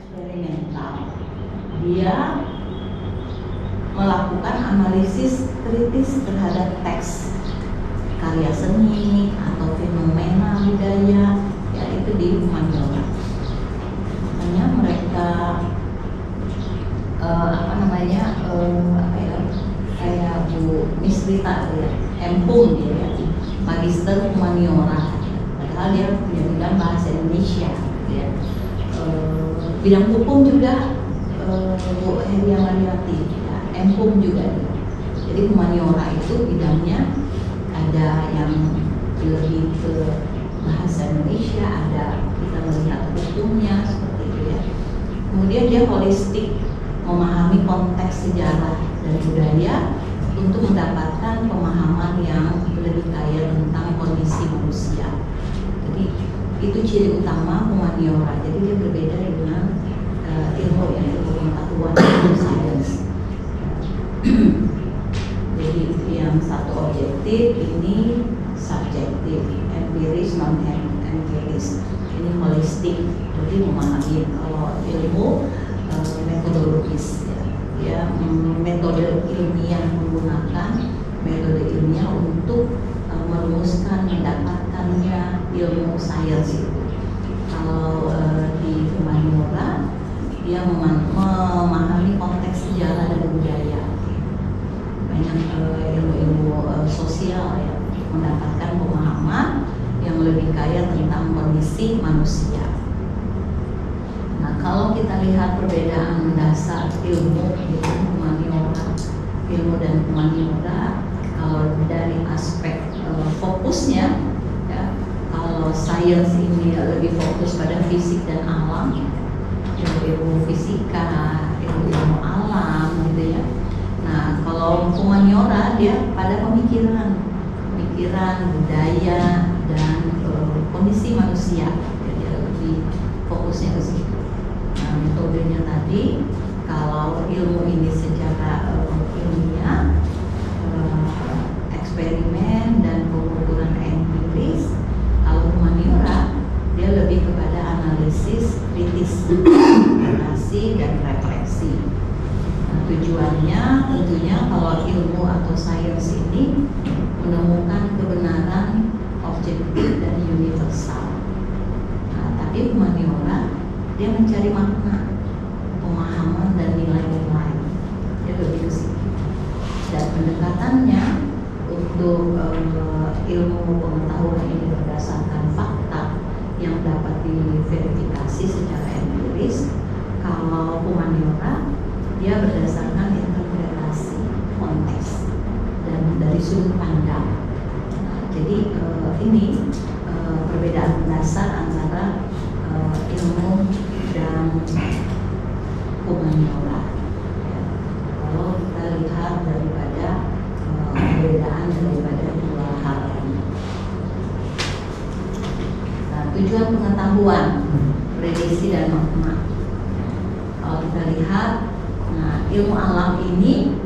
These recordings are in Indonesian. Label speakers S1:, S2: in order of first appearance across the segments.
S1: eksperimental. Dia melakukan analisis kritis terhadap teks karya seni atau fenomena budaya, yaitu di humaniora. Makanya mereka kayak Bu Misrita ya, Empung dia ya, magister humaniora, padahal dia punya bidang bahasa Indonesia ya. Bidang hukum juga Bu Heria Mariati ya, Empung juga dia. Jadi humaniora itu bidangnya ada yang lebih ke bahasa Indonesia, ada kita melihat hukumnya seperti itu ya. Kemudian dia holistik, memahami konteks sejarah dan budaya untuk mendapatkan pemahaman yang lebih kaya tentang kondisi manusia. Jadi itu ciri utama humaniora. Jadi dia berbeda dengan ilmu pengetahuan, ilmu sains. Jadi yang satu objektif, ini subjektif, empiris, non empiris. Ini holistik. Jadi memahami kalau ilmu metodologis ya, metode ilmiah, menggunakan metode ilmiah untuk merumuskan, mendapatkannya ilmu sains itu. Kalau di humaniora dia memahami konteks sejarah dan budaya, banyak ilmu-ilmu sosial ya, mendapatkan pemahaman yang lebih kaya tentang kondisi manusia. Nah, kalau kita lihat perbedaan mendasar ilmu humaniora, ilmu dan humaniora, kalau dari aspek fokusnya, ya, kalau sains ini lebih fokus pada fisik dan alam, ilmu fisika, ilmu alam, gitu ya. Nah, kalau humaniora dia pada pemikiran, budaya dan kondisi manusia, jadi lebih fokusnya ke situ. Nah, metodenya tadi, kalau ilmu ini secara ilmiah, eksperimen dan pengukuran empiris. Kalau humaniora dia lebih kepada analisis kritis, narasi dan refleksi. Nah, tujuannya tentunya kalau ilmu atau sains ini menemukan kebenaran objektif dan universal. Nah, tapi humaniora dia mencari makna, pemahaman dan nilai-nilai. Dia lebih ke situ. Dan pendekatannya untuk ilmu pengetahuan ini berdasarkan fakta yang dapat diverifikasi secara empiris. Kalau humaniora dia berdasarkan interpretasi konteks dan dari sudut pandang. Nah, jadi ini perbedaan dasar antara ilmu dan humaniora. Ya, kalau kita lihat daripada perbedaan daripada dua hal ini. Nah, tujuan pengetahuan, prediksi dan makna. Kalau kita lihat, nah, ilmu alam ini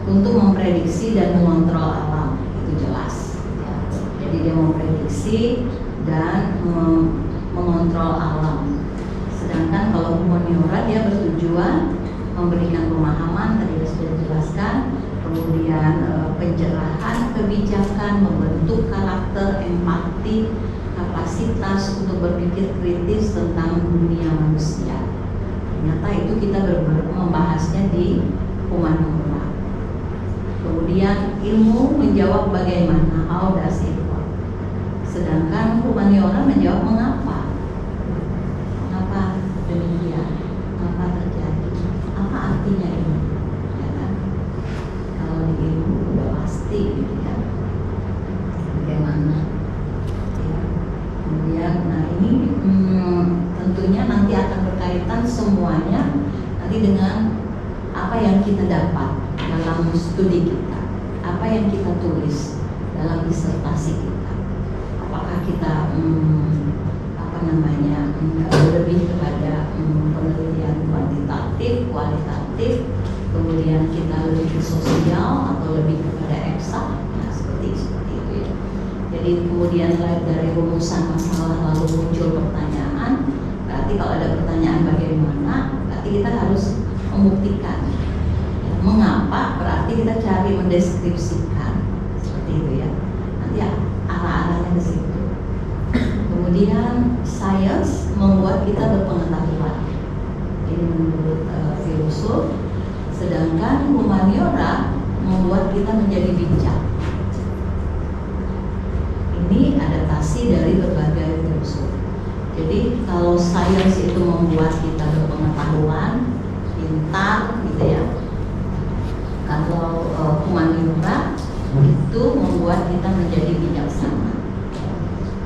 S1: untuk memprediksi dan mengontrol alam, itu jelas. Ya. Jadi dia memprediksi dan mengontrol alam. Sedangkan kalau humaniora dia bertujuan memberikan pemahaman, tadi sudah dijelaskan, kemudian pencerahan kebijakan, membentuk karakter, empati, kapasitas untuk berpikir kritis tentang dunia manusia. Ternyata itu kita membahasnya di humaniora. Kemudian ilmu menjawab bagaimana, how does it work. Sedangkan humaniora menjawab mengapa. Mengapa demikian? Mengapa terjadi? Apa artinya ini? Ya kan? Kalau di ilmu udah pasti gitu ya. Bagaimana? Ya. Kemudian, nah ini tentunya nanti akan berkaitan semuanya nanti dengan apa yang kita dapat dalam studi kita, apa yang kita tulis dalam disertasi kita. Apakah kita lebih kepada penelitian kuantitatif, kualitatif, kemudian kita lebih ke sosial atau lebih kepada eksak, nah seperti itu ya. Jadi kemudian dari rumusan masalah lalu muncul pertanyaan. Berarti kalau ada pertanyaan bagaimana, berarti kita harus membuktikan. Mengapa? Berarti kita cari mendeskripsikan seperti itu ya. Nanti ya, arah-arahnya ke situ. Kemudian sains membuat kita berpengetahuan. Ini menurut filosof. Sedangkan humaniora membuat kita menjadi bijak. Ini adaptasi dari berbagai filosof. Jadi kalau sains itu membuat kita berpengetahuan, pintar, gitu ya. Kalau humaniora itu membuat kita menjadi bijaksana.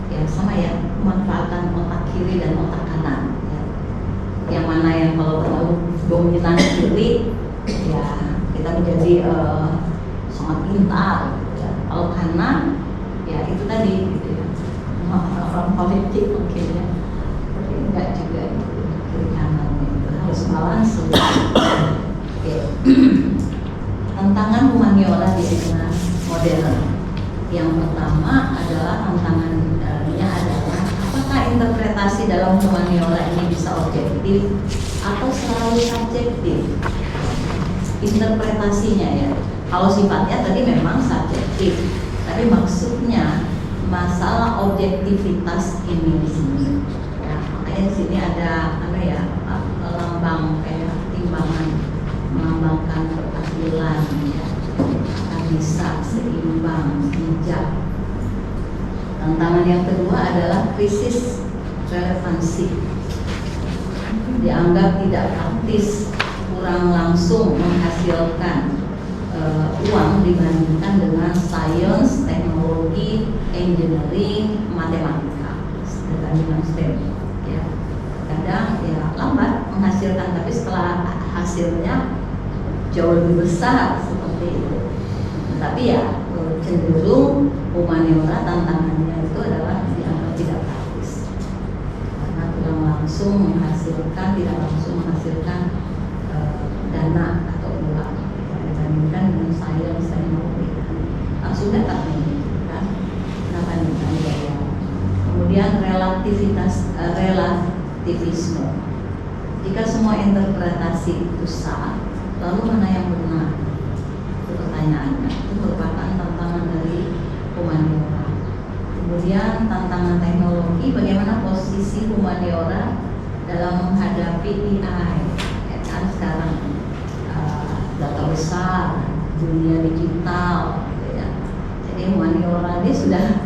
S1: Ya sama ya, memanfaatkan otak kiri dan otak kanan. Ya. Yang mana yang kalau terlalu dominan kiri, ya kita menjadi sangat pintar. Ya. Kalau kanan, ya itu tadi, gitu ya. Orang politik mungkin ya. Tapi enggak juga kiri kanan itu harus balance. Oke. Tantangan humaniora di era modern. Yang pertama adalah tantangannya adalah apakah interpretasi dalam humaniora ini bisa objektif atau selalu subjektif? Interpretasinya ya. Kalau sifatnya tadi memang subjektif, tapi maksudnya masalah objektivitas ini di sini. Ya, makanya di sini ada apa ya, lambang kayak timbangan, melambangkan keadilan ya, bisa seimbang, bijak. Tantangan yang kedua adalah krisis relevansi. Dianggap tidak praktis, kurang langsung menghasilkan uang dibandingkan dengan sains, teknologi, engineering, matematika, dengan STEM. Ya. Kadang ya lambat menghasilkan, tapi setelah hasilnya jauh lebih besar seperti itu. Tapi ya cenderung humaniora tantangannya itu adalah dianggap tidak praktis karena kurang langsung menghasilkan, tidak langsung menghasilkan dana atau uang dibandingkan dengan sains, teknologi langsung dapat kan? Kenapa nih? Kemudian relativisme. Jika semua interpretasi itu sah, lalu mana yang benar? Itu pertanyaannya. Itu merupakan tantangan dari humaniora. Kemudian tantangan teknologi, bagaimana posisi humaniora dalam menghadapi AI? Ya kan sekarang data besar, dunia digital, gitu ya. Jadi humaniora ini sudah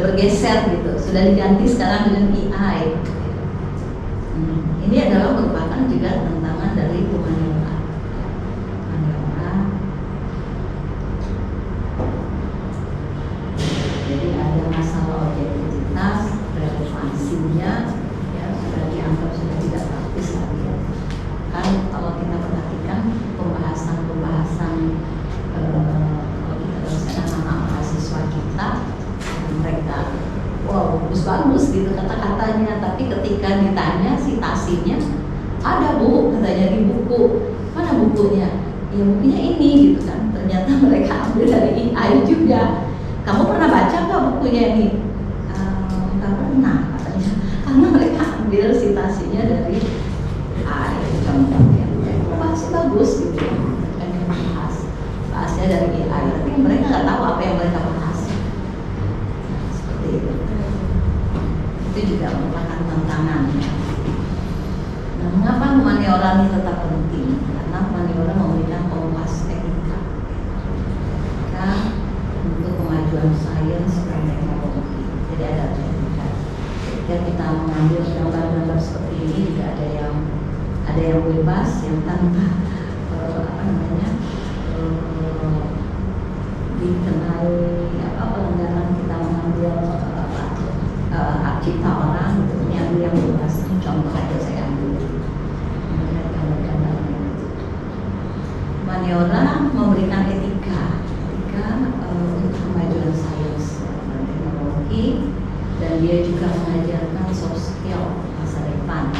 S1: bergeser gitu, sudah diganti sekarang dengan AI. Ini adalah merupakan juga tantangan dari humaniora. Jadi ada masalah objektivitas, relevansinya, ya sudah dianggap sudah tidak praktis lagi. Ya. Kan kalau kita perhatikan pembahasan kalau kita dosen anak mahasiswa kita, mereka wow bagus gitu kata-katanya, tapi ketika ditanya sitasinya, ada bu katanya di buku, mana bukunya? Ya bukunya ini gitu kan, ternyata mereka ambil dari AI juga. Kamu pernah baca nggak bukunya ini? Nggak pernah katanya, karena mereka ambil sitasinya dari AI contohnya. Bahasnya bagus gitu, kan yang bahasnya dari AI, tapi mereka nggak tahu apa yang mereka bahas. Seperti itu. Itu juga merupakan tantangan. Nah, mengapa humaniora ini tetap penting? Karena humaniora memberikan kompas etika. Untuk kemajuan sains dan teknologi. Jadi ada etika. Ketika kita mengambil gambar-gambar seperti ini, juga ada yang bebas, yang tanpa dikenai pelanggaran, kita mengambil hak cipta orang, gitu. Ini ambil yang bebas. Ini contoh aja saya ambil. Humaniora memberikan etika untuk kemajuan sains dan teknologi, dan dia juga mengajarkan soft skill masa depan,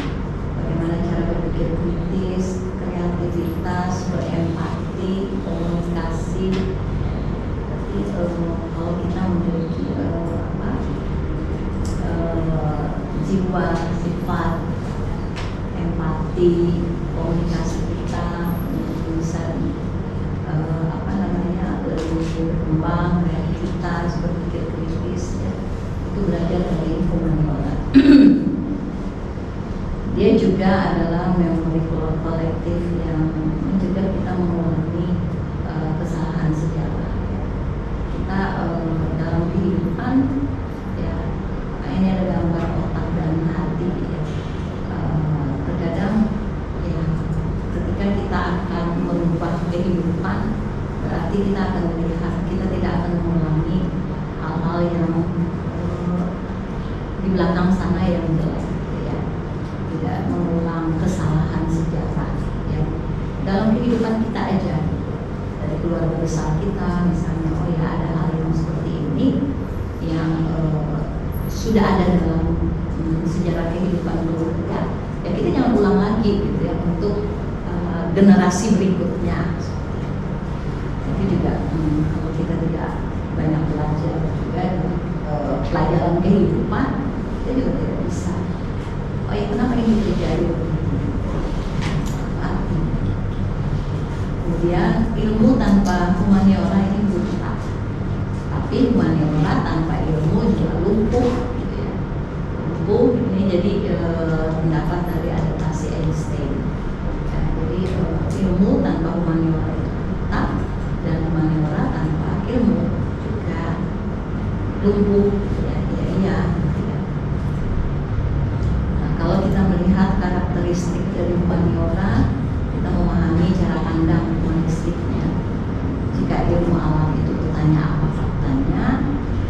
S1: bagaimana cara berpikir kritis, kreativitas, berempati, komunikasi. Jadi kalau kita memiliki jiwa, sifat empati, melatih komunikasi kita bisa lebih berkembang, kreativitas, berpikir kritis, ya. Itu belajar dari humaniora. Dia juga adalah memori kolektif yang mencegah kita mengulangi kesalahan sejarah. Kita dalam kehidupan, ya, ini ada gambar otak dan hati, ya. Terkadang, ya, ketika kita akan merubah kehidupan, berarti kita akan melihat kita tidak akan mengulangi hal-hal yang di belakang sana yang jelek, ya. Tidak mengulang kesalahan sejarah, ya. Dalam kehidupan kita aja, dari keluarga besar kita misalnya, oh ya ada hal yang seperti ini yang sudah ada dalam sejarah kehidupan keluarga, ya kita jangan ulang lagi gitu ya untuk generasi berikutnya. Itu juga kalau kita tidak banyak belajar juga pelajaran kehidupan, kita juga tidak bisa. Oh ya, kenapa ini terjadi? Kemudian ilmu tanpa humaniora ini buta, tapi humaniora tanpa ilmu juga lumpuh, gitu ya. Lumpuh ini jadi pendapat dari adaptasi Einstein. Ya, jadi ilmu tanpa humaniora itu buta, dan humaniora tanpa ilmu juga lumpuh, ya. Nah, kalau kita melihat karakteristik dari humaniora, kita memahami cara pandang humanistiknya. Jika ilmu alam itu bertanya apa faktanya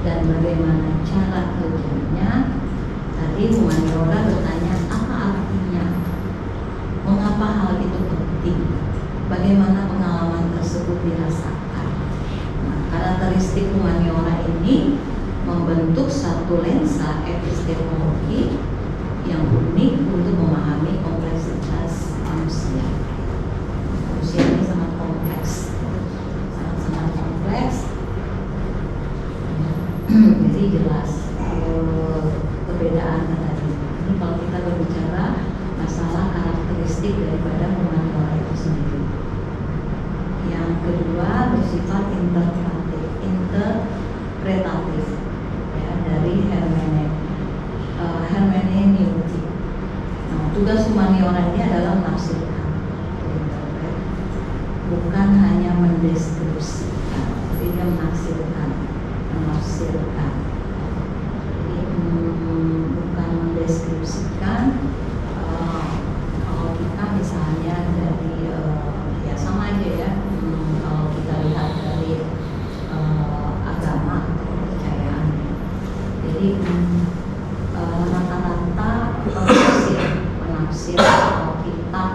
S1: dan bagaimana cara kerjanya, tadi humaniora bertanya apa artinya, mengapa hal itu penting, bagaimana pengalaman tersebut dirasakan. Nah, karakteristik humaniora ini membentuk satu lensa epistemologi yang unik untuk memahami kompleksitas manusia. Manusia ini sangat kompleks, sangat kompleks. Jadi jelas perbedaannya tadi. Ini kalau kita berbicara masalah karakteristik daripada humaniora itu sendiri. Yang kedua bersifat interpretatif, ya, dari hermeneutik. Nah, tugas humaniora ini adalah menafsirkan, bukan hanya mendeskripsikan, tapi dia menafsirkan. Jadi bukan mendeskripsikan. Kalau kita misalnya dari ya sama aja ya, kalau kita lihat dari agama atau kepercayaan, jadi rata-rata penafsir Alkitab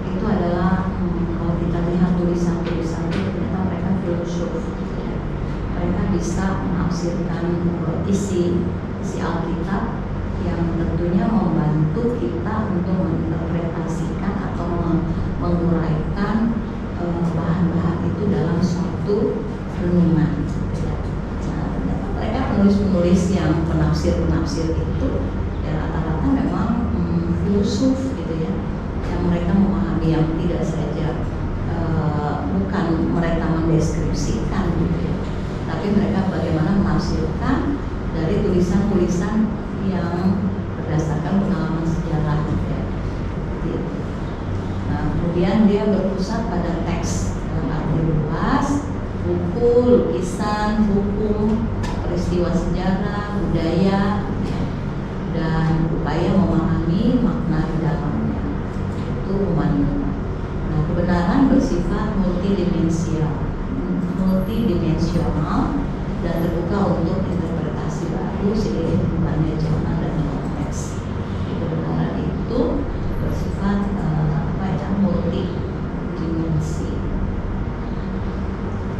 S1: itu adalah kalau kita lihat tulisan-tulisan itu ternyata mereka filsuf, ya. Mereka bisa menafsirkan isi Alkitab yang tentunya membantu kita untuk menginterpretasikan atau menguraikan bahan-bahan itu dalam suatu renungan, ya. Nah, mereka penulis-penulis yang penafsir itu ya rata-rata memang filsuf, gitu ya, yang mereka memahami, yang tidak saja bukan mereka mendeskripsikan, gitu ya, tapi mereka bagaimana menafsirkan dari tulisan-tulisan yang berdasarkan pengalaman sejarah, gitu ya. Nah, kemudian dia berpusat pada teks dalam arti luas, buku, lukisan, hukum, peristiwa sejarah, budaya, ya, dan upaya memahami makna di dalamnya. Itu humaniora. Nah, kebenaran bersifat multidimensional dan terbuka untuk interpretasi baru seiring berkembangnya zaman dan konteks. Kebenaran itu bersifat multidimensi.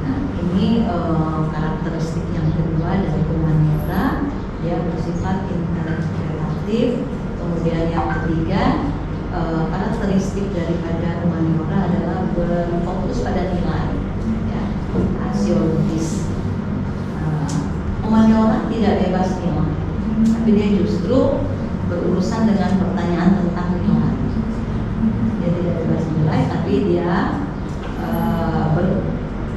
S1: Nah, ini karakteristik yang kedua dari humaniora, dia bersifat interpretatif. Kemudian yang ketiga, karakteristik daripada humaniora adalah berfokus pada nilai, ya, asiologis. Humaniora tidak bebas nilai, tapi dia justru berurusan dengan pertanyaan tentang nilai. tapi dia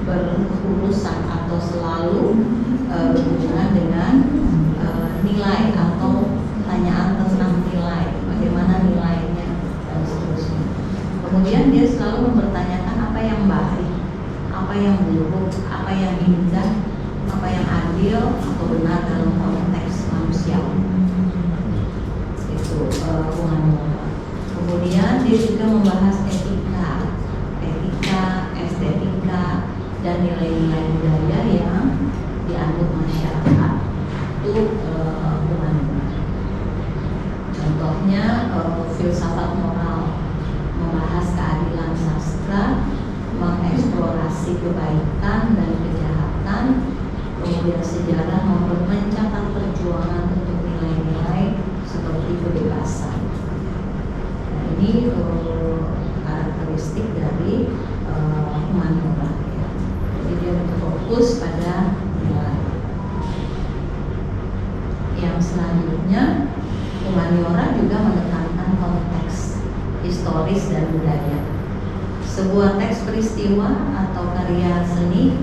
S1: berurusan atau selalu berhubungan dengan nilai atau pertanyaan tentang nilai, bagaimana nilainya dan seterusnya. Kemudian dia selalu mempertanyakan apa yang baik, apa yang buruk, apa yang indah, apa yang adil atau benar dalam konteks manusia. Itu humaniora. Kemudian dia juga membahas etika, estetika, dan nilai-nilai budaya yang dianut masyarakat. Itu humaniora. Contohnya filsafat moral, membahas keadilan sastra, mengeksplorasi kebaikan dan kejahatan, kemudian sejarah mencatat perjuangan untuk nilai-nilai seperti kebebasan. Nah, ini karakteristik dari humaniora. Jadi dia berfokus pada nilai. Yang selanjutnya, humaniora juga menekankan konteks historis dan budaya. Sebuah teks peristiwa atau karya seni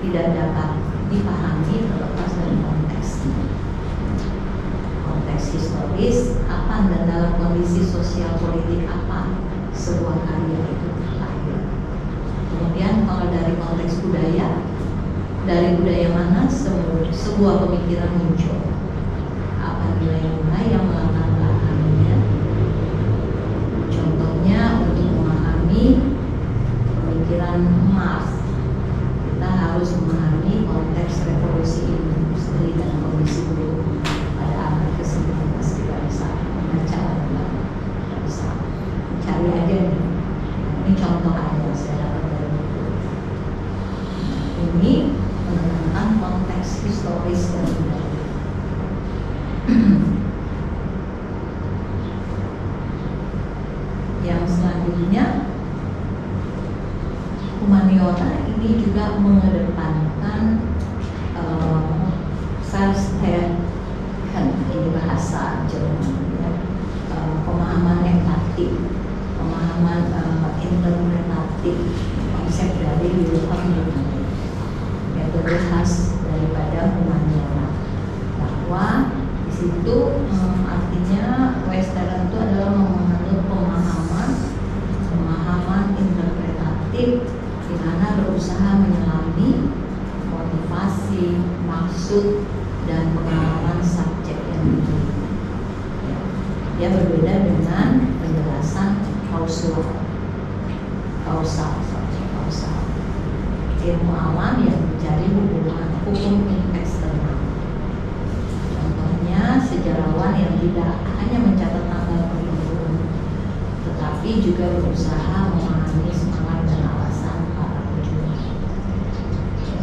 S1: tidak dapat dipahami terlepas dari konteksnya. Konteks historis apa dan dalam kondisi sosial politik apa sebuah karya itu lahir. Kemudian kalau dari konteks budaya, dari budaya mana sebuah pemikiran muncul, apa nilai-nilai yang melatar belakanginya. Contohnya untuk memahami pemikiran Marx, kita harus memahami konteks revolusi industri dan kondisi buruk pada abad ke-19. Kita bisa membaca, kita bisa cari aja nih. Ini contoh aja saya dapat dari buku. Ini menekankan konteks historis dan budaya. Yang selanjutnya, humaniora ini juga mengedepankan Selbstständigkeit, ini bahasa Jerman, ya. Pemahaman empati, pemahaman interpretatif, konsep dari Wilhelm Wundt, metode khas daripada humaniora, bahwa di situ artinya Western itu adalah menganut pemahaman interpretatif, di mana berusaha menyelami motivasi, maksud, dan pengalaman subjek yang dimiliki. Ya. Dia berbeda dengan penjelasan kausal. Ilmu alam yang mencari hubungan hukum eksternal. Contohnya sejarawan yang tidak hanya mencatat tanggal pertempuran, tetapi juga berusaha memahami semangat dan alasan para pejuang.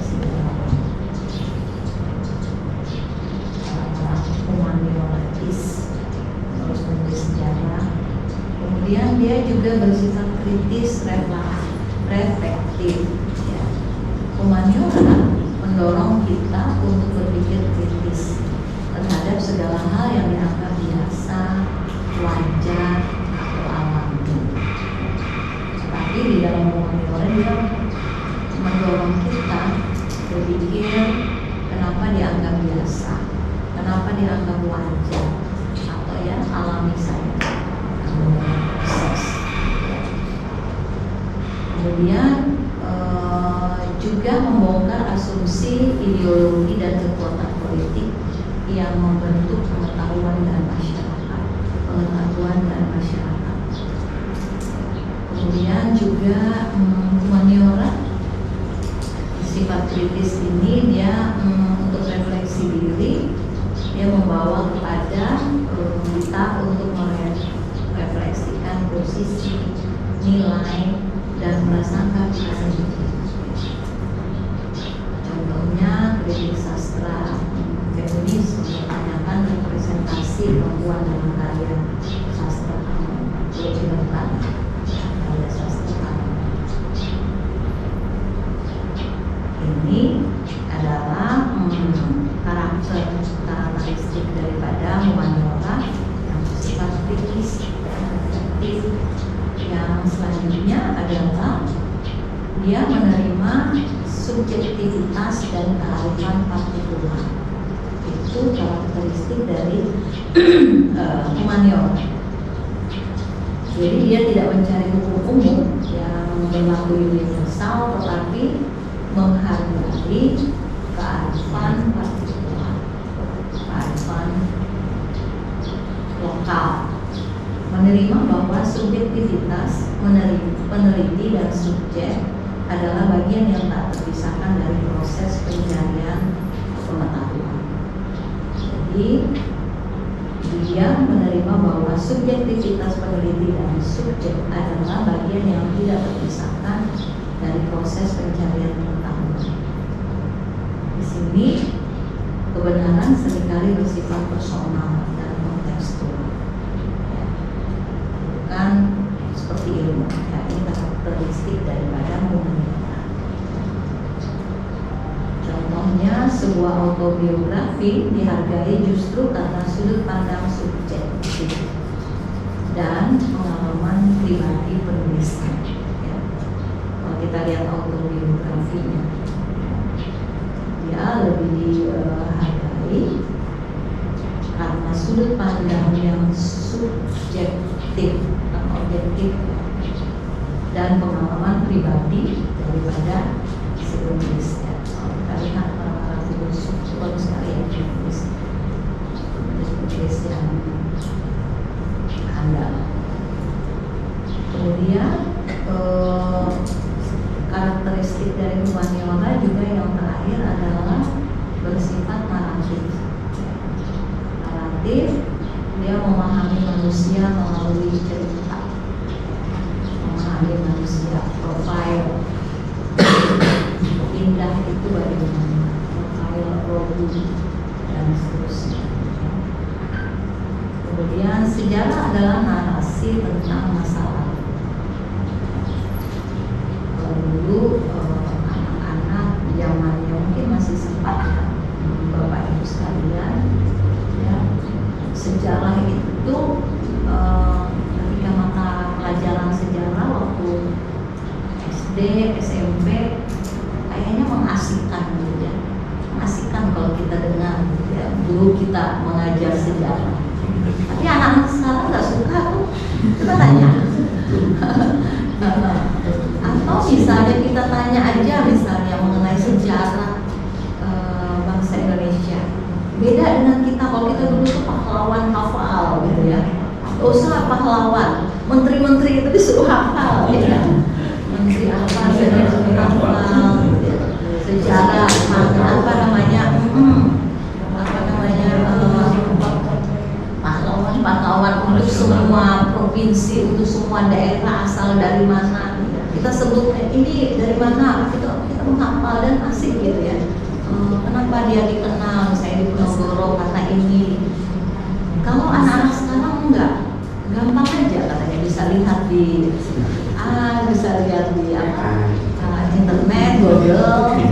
S1: Sejarawan, orang-orang humaniores, terus menulis sejarah. Kemudian dia juga bersifat kritis, reflektif. Ya. Humaniora mendorong kita untuk berpikir kritis terhadap segala hal yang dianggap biasa, wajar, atau alami. Tapi di dalam humaniora dia mendorong kita berpikir kenapa dianggap biasa, kenapa dianggap wajar, atau ya alami saja. Kemudian juga membongkar asumsi ideologi dan kekuatan politik yang membentuk pengetahuan dan masyarakat. Kemudian juga humaniora sifat kritis ini dia untuk refleksi diri, dia membawa kepada kita untuk merefleksikan posisi, nilai, dan prasangka kita sendiri. Contohnya kritik sastra feminis mempertanyakan representasi perempuan dalam karya sastra karya sastra. Ini adalah karakteristik daripada humaniora. dia menerima subjektivitas dan kearifan partikular. Itu karakteristik dari humaniora. Jadi dia tidak mencari hukum umum yang berlaku universal, tetapi menghargai kearifan partikular, kearifan lokal. Menerima bahwa subjektivitas peneliti dan subjek adalah bagian yang tak terpisahkan dari proses pencarian pengetahuan. Jadi dia menerima bahwa subjektivitas peneliti dan subjek adalah bagian yang tidak terpisahkan dari proses pencarian pengetahuan. Di sini kebenaran seringkali bersifat personal dan kontekstual, ya. Bukan seperti ilmu. Ya, ini karakteristik daripada humaniora. Contohnya, sebuah autobiografi dihargai justru karena sudut pandang subjektif dan pengalaman pribadi penulisnya. Ya. Kalau kita lihat autobiografinya, dia lebih dihargai karena sudut pandang yang subjektif atau objektif dan pengalaman pribadi daripada si penulisnya. Kita lihat para filsuf bagus sekali yang menulis yang handal. Kemudian karakteristik dari humaniora juga yang terakhir adalah bersifat naratif. Naratif, dia memahami manusia melalui cerita, memahami manusia, profil indah itu bagaimana, profil Robi dan seterusnya. Kemudian sejarah adalah narasi tentang masa lalu. Kalau dulu anak-anak zamannya mungkin masih sempat, ya, Bapak Ibu sekalian, ya, sejarah itu ketika mata pelajaran sejarah waktu SD, SMP kayaknya mengasihkan gitu ya, mengasihkan kalau kita dengar ya, guru kita mengajar sejarah. Tapi anak-anak sekarang nggak suka tuh. Kita tanya. Atau misalnya kita tanya aja misalnya mengenai sejarah bangsa Indonesia. Beda dengan kita, kalau kita dulu tuh pahlawan hafal gitu ya. Gak usah pahlawan, menteri-menteri itu disuruh hafal ya. Menteri apa saja disuruh hafal. Sejarah apa namanya? Pahlawan untuk semua provinsi, untuk semua daerah, asal dari mana kita sebut ini dari mana, kita menghafal dan asik gitu ya. Kenapa dia dikenal misalnya di Ponorogo karena ini. Kalau anak-anak sekarang enggak, gampang aja katanya, bisa lihat di internet, Google,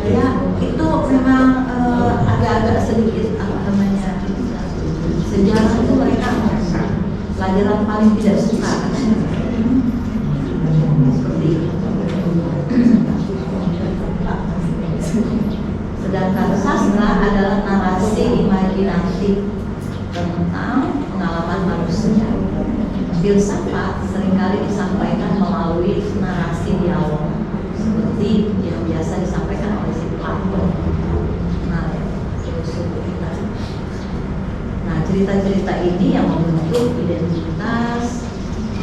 S1: ya itu memang agak-agak sedikit sejarah itu mereka pelajaran paling tidak suka seperti itu. Sedangkan sastra adalah narasi imajinatif tentang pengalaman manusia. Filsafat seringkali disampaikan melalui narasi dialog seperti yang biasa disampaikan oleh si Plato. Nah, cerita-cerita ini yang membentuk identitas,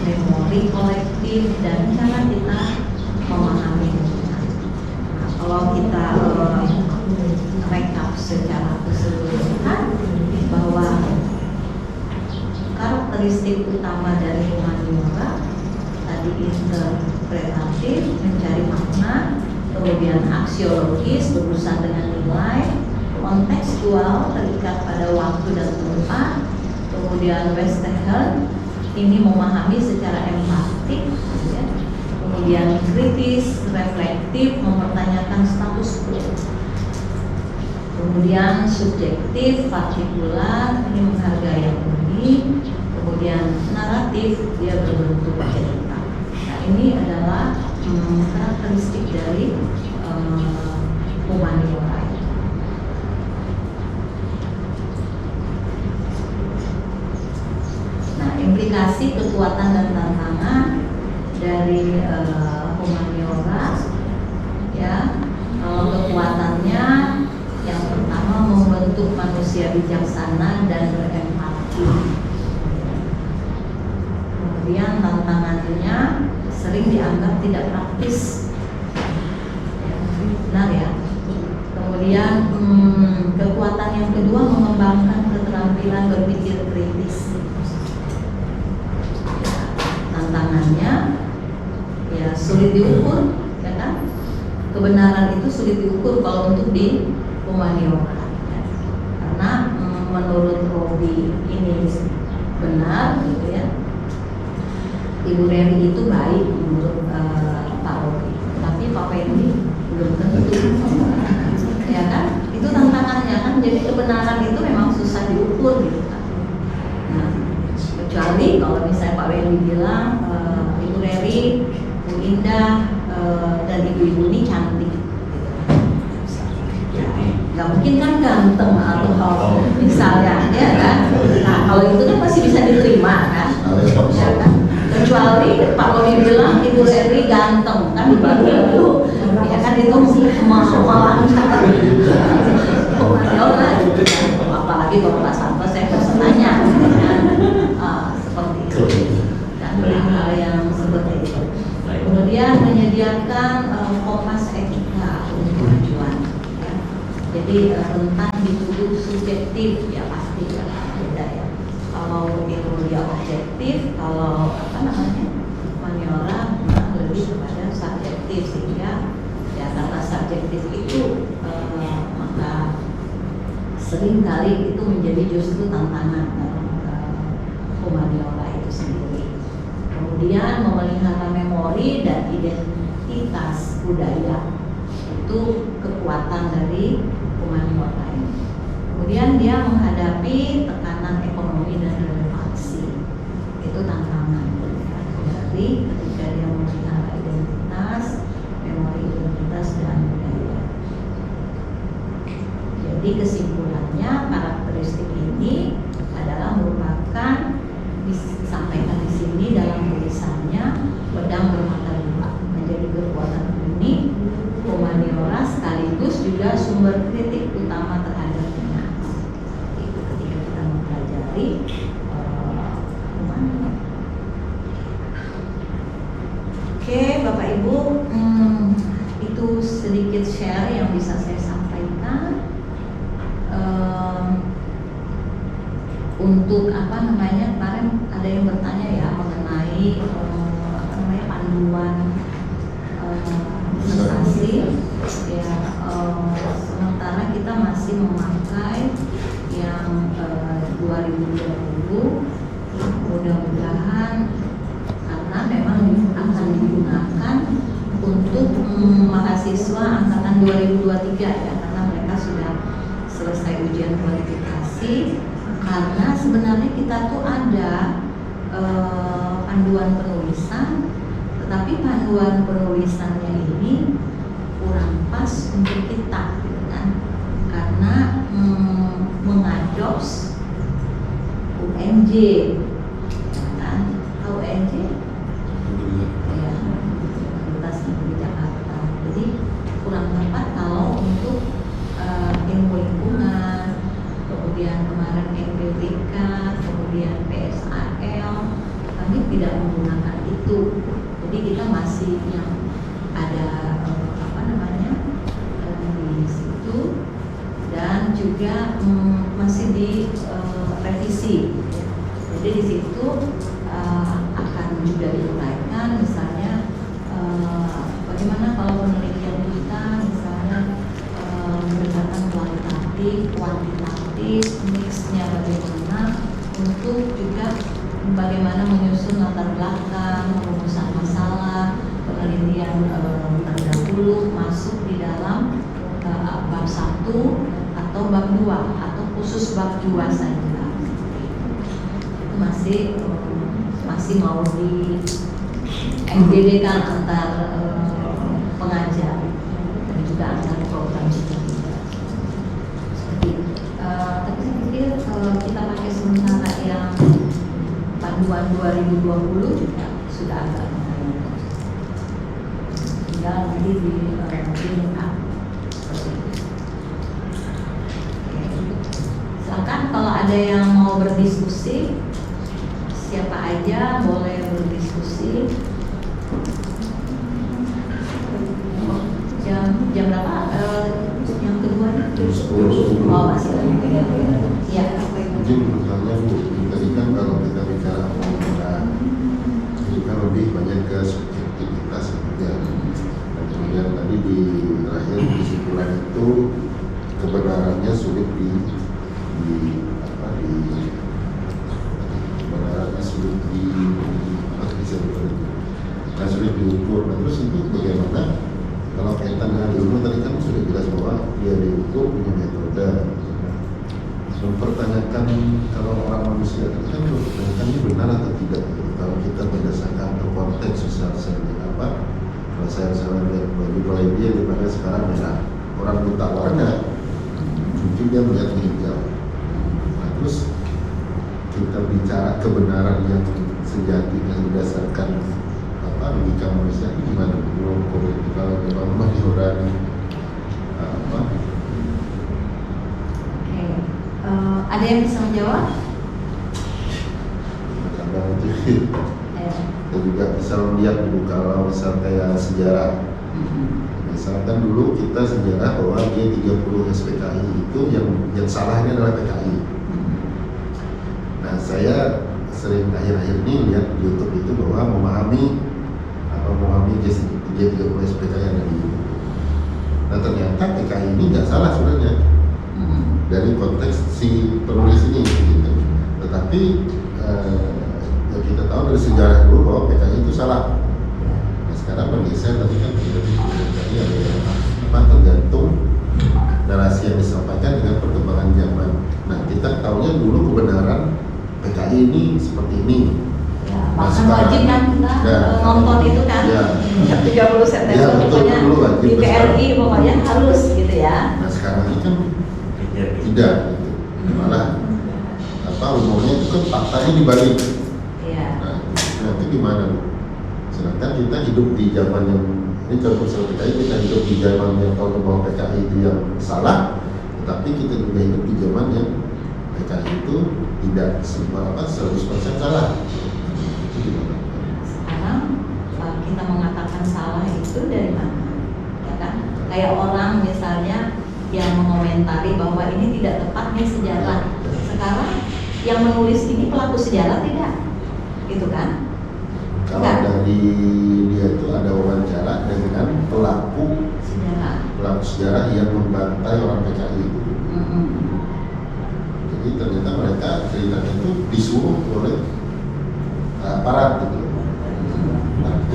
S1: memori kolektif, dan cara kita memahami dunia. Nah, kalau kita rekap secara keseluruhan bahwa karakteristik utama dari humaniora tadi interpretatif, mencari makna, kemudian aksiologis, berurusan dengan nilai, kontekstual, terikat pada waktu dan tempat, kemudian Western ini memahami secara empatik, ya. Kemudian kritis, reflektif, mempertanyakan status quo. Kemudian subjektif, partikular, ini menghargai yang unik. Kemudian naratif, dia berbentuk cerita. Nah, ini karakteristik dari humaniora. Nah, implikasi kekuatan dan tantangan dari humaniora, ya, kalau kekuatannya yang pertama membentuk manusia bijaksana dan berempati. Kemudian tantangannya sering dianggap tidak praktis, benar ya. Kemudian kekuatan yang kedua mengembangkan keterampilan berpikir kritis. Tantangannya ya sulit diukur, ya kan? Kebenaran itu sulit diukur kalau untuk di humaniora, ya. Karena menurut Robi ini benar, gitu ya. Ibu Reri itu baik menurut Pak Robi, tapi Pak Fendi belum tentu, ya kan? Itu tantangannya kan. Jadi kebenaran itu memang susah diukur, gitu kan. Nah, kecuali kalau misalnya Pak Fendi bilang Ibu Reri, Bu Indah, dan ibu-ibu ini cantik, gitu. Gak mungkin kan ganteng atau misalnya, ya kan? Nah, kalau itu kan masih bisa diterima, kan? Ya kan? Kecuali Pak Robi bilang Ibu Reri ganteng, kan baru, ya kan, itu malah apalagi kalau Pak Santo saya harus nanya, seperti itu, dan hal yang seperti itu. Kemudian menyediakan kompas etika untuk tujuan, ya. Jadi tentang dituduh subjektif, ya pasti ya, beda ya. Kalau itu dia objektif, kalau humaniora lebih kepada subjektif, sehingga ya karena subjektif itu maka seringkali itu menjadi justru tantangan dalam humaniora itu sendiri. Kemudian memelihara memori dan identitas budaya, itu kekuatan dari humaniora ini. Kemudian dia menghadapi tekanan ekonomi dan relevansi, itu tantangan dari ketika dia memelihara identitas, memori identitas dan budaya. Jadi kesimpulannya, karakteristik ini adalah merupakan, disampaikan di sini dalam tulisannya, pedang bermata dua, menjadi kekuatan unik humaniora sekaligus juga sumber kritik utama terhadap dunia. Itu ketika kita mempelajari humaniora. Oke, Bapak Ibu, itu sedikit share yang bisa saya sampaikan. Untuk kemarin ada yang bertanya ya mengenai panduan investasi, ya, sementara kita masih memakai yang 2020, mudah-mudahan karena memang akan digunakan untuk mahasiswa angkatan 2023 ya, karena mereka sudah selesai ujian kualifikasi. Karena sebenarnya kita tuh ada panduan penulisan, tetapi panduan penulisannya ini kurang pas untuk kita, gitu kan? Karena mengadopsi UNJ, kan? Tahu UNJ? Ya, Universitas Negeri Jakarta. Jadi kurang tepat kalau untuk ilmu lingkungan, kemudian kemarin NPWK, kemudian PSAL, kami tidak menggunakan itu. Jadi kita masih yang ada di situ, dan juga masih di revisi. Jadi di situ akan juga diuraikan, misalnya bagaimana kalau penelitian kita misalnya berdasarkan kualitatif, kuantitatif, mixnya bagaimana, untuk juga bagaimana menyusun latar belakang, perumusan masalah, penelitian terdahulu masuk di dalam bab 1 atau bab 2 atau khusus bab 2 saja. Itu masih mau di MDD kan antar aduan 2020 juga sudah agak lumayan. Tinggal nanti di clean up seperti itu. Silakan kalau ada yang mau berdiskusi, siapa aja boleh berdiskusi. Jam berapa? Yang kedua oh masih lagi. Ya.
S2: Mungkin misalnya Bu, tadi kan kalau kita bicara penggunaan itu kan lebih banyak ke subjektivitas ya. Dan kemudian tadi di terakhir kesimpulan itu kebenarannya sulit kebenarannya sulit sulit diukur. Nah, terus itu bagaimana kalau kaitan dengan ilmu tadi kan sudah jelas bahwa dia diukur punya metode. Mempertanyakan kalau orang manusia itu kan mempertanyakan ini benar atau tidak. Kalau kita berdasarkan ke konteks seperti apa, kalau saya lihat baju dia dipakai sekarang merah, orang buta warna mungkin dia melihat hijau. Nah, terus kita bicara kebenaran yang sejati yang berdasarkan logika manusia itu gimana? Kalau memang diurani
S1: ada yang bisa menjawab?
S2: Dan juga bisa melihat dulu kalau misal kayak sejarah. Misalkan dulu kita sejarah bahwa G30 SPKI itu yang salahnya adalah PKI. Nah, saya sering akhir-akhir ini lihat di YouTube itu bahwa memahami G30 SPKI yang ada di YouTube. Nah, ternyata PKI ini nggak salah sebenarnya dari konteks si penulis ini gitu. Tetapi yang kita tahu dari sejarah dulu bahwa PKI itu salah. Nah, sekarang bergeser tadi kan PKI ada tergantung narasi yang disampaikan dengan perkembangan zaman. Nah, kita tahunya dulu kebenaran PKI ini seperti ini.
S1: Bahkan wajib kan kita nonton itu kan
S2: ya.
S1: 30 September pokoknya di PRI pokoknya harus gitu ya.
S2: Nah, sekarang ini kan tidak gitu. Malah umumnya itu kan faktanya dibalik. Nah, nanti gimana? Sedangkan kita hidup di zaman yang ini contoh PKI, kita hidup di zaman yang tahu bahwa PKI itu yang salah, tetapi kita juga hidup di zaman yang PKI itu tidak 100% salah.
S1: Sekarang kita mengatakan salah itu dari mana? Ya kan? Kayak orang misalnya yang mengomentari bahwa ini tidak tepat nih sejarah. Sekarang yang menulis ini pelaku sejarah tidak? Gitu kan?
S2: Kalau dari dia itu ada wawancara dengan pelaku sejarah yang membantai orang PKI itu. Jadi ternyata mereka ceritanya itu disuruh oleh aparat gitu.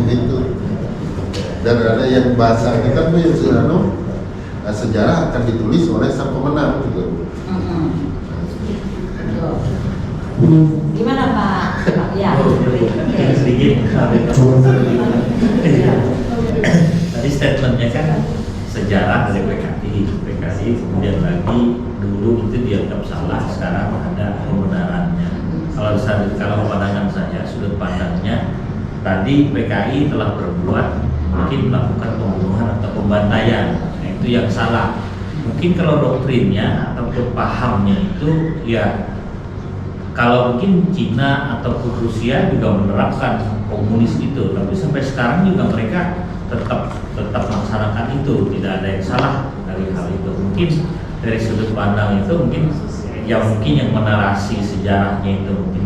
S2: Itu. Dan ada yang bahasa kita tuh yang sejarah akan ditulis oleh sang pemenang gitu.
S1: Gimana Pak? Ya.
S3: Sedikit. Tadi statementnya kan sejarah dari PKI kemudian lagi dulu itu dianggap salah, sekarang ada kebenarannya. Kalau pandangan saya, sudut pandangnya tadi PKI telah berbuat mungkin melakukan pembunuhan atau pembantaian, itu yang salah. Mungkin kalau doktrinnya atau pahamnya itu ya kalau mungkin Cina ataupun Rusia juga menerapkan komunis itu, tapi sampai sekarang juga mereka tetap melaksanakan itu, tidak ada yang salah dari hal itu. Mungkin dari sudut pandang itu mungkin yang menarasi sejarahnya itu mungkin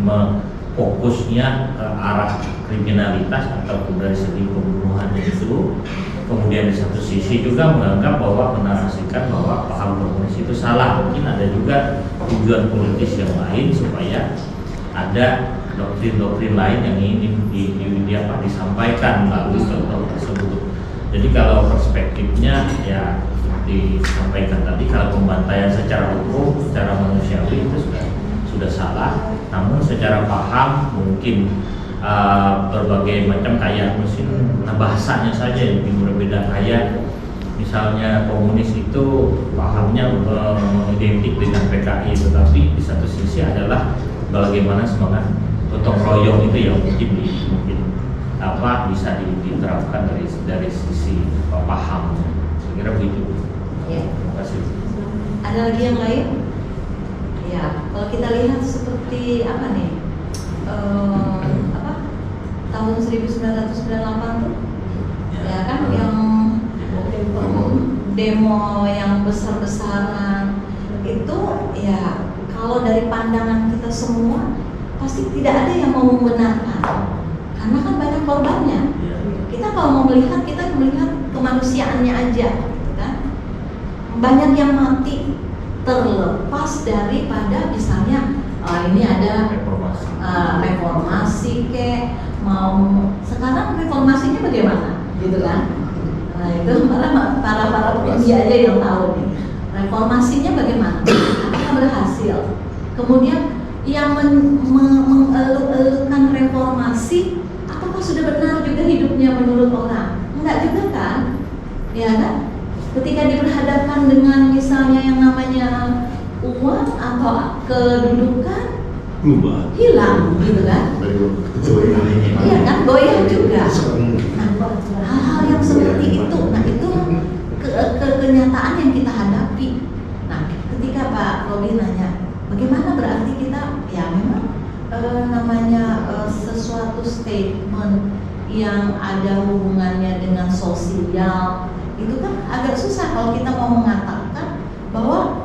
S3: fokusnya ke arah kriminalitas ataupun dari segi pembunuhan itu. Kemudian di satu sisi juga menganggap bahwa menarasikan bahwa paham komunis itu salah. Mungkin ada juga tujuan politis yang lain supaya ada doktrin-doktrin lain yang ingin disampaikan melalui contoh tersebut. Jadi kalau perspektifnya ya seperti disampaikan tadi, kalau pembantaian secara hukum, secara manusiawi itu sudah salah. Namun secara paham mungkin berbagai macam kayak mesin bahasanya saja yang berbeda. Kayak misalnya komunis itu pahamnya identik dengan PKI, tetapi di satu sisi adalah bagaimana semangat gotong royong itu ya mungkin apa bisa diterapkan dari sisi paham. Saya kira begitu.
S1: Ya.
S3: Terima kasih.
S1: Ada lagi yang lain? Ya, kalau kita lihat seperti apa nih? Tahun 1998 tuh, ya kan yang demo yang besar-besaran itu, ya kalau dari pandangan kita semua pasti tidak ada yang mau membenarkan, karena kan banyak korbannya. Kita kalau mau melihat, kita melihat kemanusiaannya aja, gitu kan? Banyak yang mati terlepas daripada misalnya ini ada reformasi mau sekarang reformasinya bagaimana, gitu kan? Nah itu para petinggi aja yang tahu nih reformasinya bagaimana, apakah berhasil? Kemudian yang mengeluh-elukan reformasi, apakah sudah benar juga hidupnya menurut orang? Enggak juga kan? Ya kan? Ketika diperhadapkan dengan misalnya yang namanya uang atau kedudukan, hilang, gitu kan? Iya kan, goyah juga. Nah, hal-hal yang seperti itu, nah itu kenyataan yang kita hadapi. Nah, ketika Pak Robi nanya, bagaimana berarti kita, ya memang namanya sesuatu statement yang ada hubungannya dengan sosial, itu kan agak susah kalau kita mau mengatakan bahwa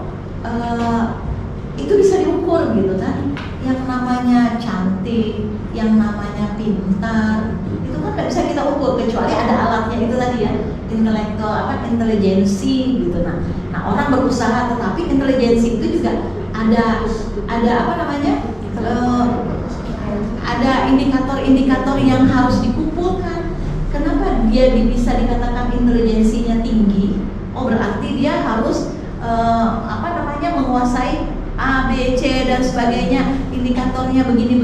S1: itu bisa diukur, gitu kan? Yang namanya cantik, yang namanya pintar, itu kan nggak bisa kita ukur kecuali ada alatnya itu tadi ya, intelijensi gitu. Nah orang berusaha, tetapi intelijensi itu juga ada apa namanya, ada indikator-indikator yang harus dikumpulkan. Kenapa dia bisa dikatakan intelijensinya tinggi? Oh berarti dia harus apa namanya, menguasai A, B, C dan sebagainya, indikatornya begini.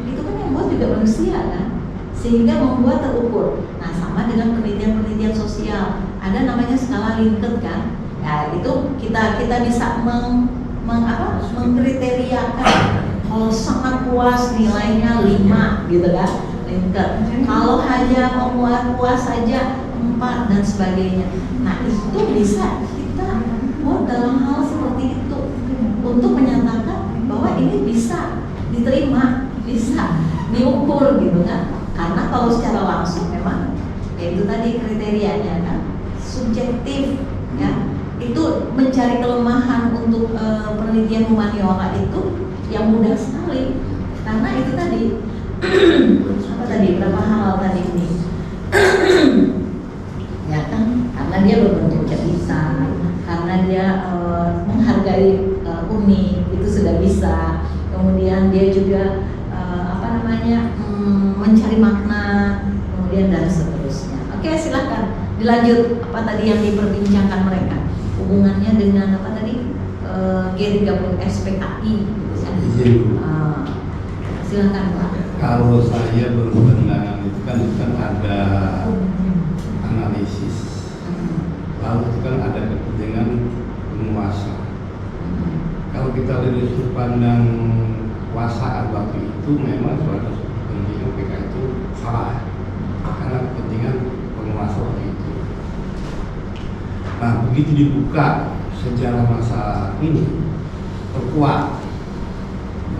S1: Itu kan yang buat juga manusia kan, sehingga membuat terukur. Nah sama dengan penelitian sosial, ada namanya skala Likert kan, ya itu kita bisa mengkriteriakan. Kalau sangat puas nilainya 5 gitu kan, Likert. Kalau hanya puas saja 4 dan sebagainya. Nah itu bisa kita buat dalam hal seperti itu untuk menyatakan bahwa ini bisa diterima, bisa diukur, gitu kan? Karena kalau secara langsung memang ya itu tadi kriterianya kan subjektif ya. Itu mencari kelemahan untuk penelitian humaniora itu yang mudah sekali, karena itu tadi apa tadi, berapa hal tadi ini ya kan, karena dia berbentuk cerita, karena dia menghargai unik, itu sudah bisa. Kemudian dia juga apa namanya, mencari makna, kemudian dan seterusnya. Oke, silakan dilanjut apa tadi yang diperbincangkan mereka, hubungannya dengan apa tadi, G30SPKI. Silakan Pak.
S4: Kalau saya berpandangan itu kan ada analisis, lalu itu kan ada kepentingan penguasa. Kalau kita dari sudut pandang kekuasaan waktu itu, memang suatu kepentingan PKI itu salah, karena kepentingan penguasa waktu itu. Nah begitu dibuka sejarah masa ini terkuat,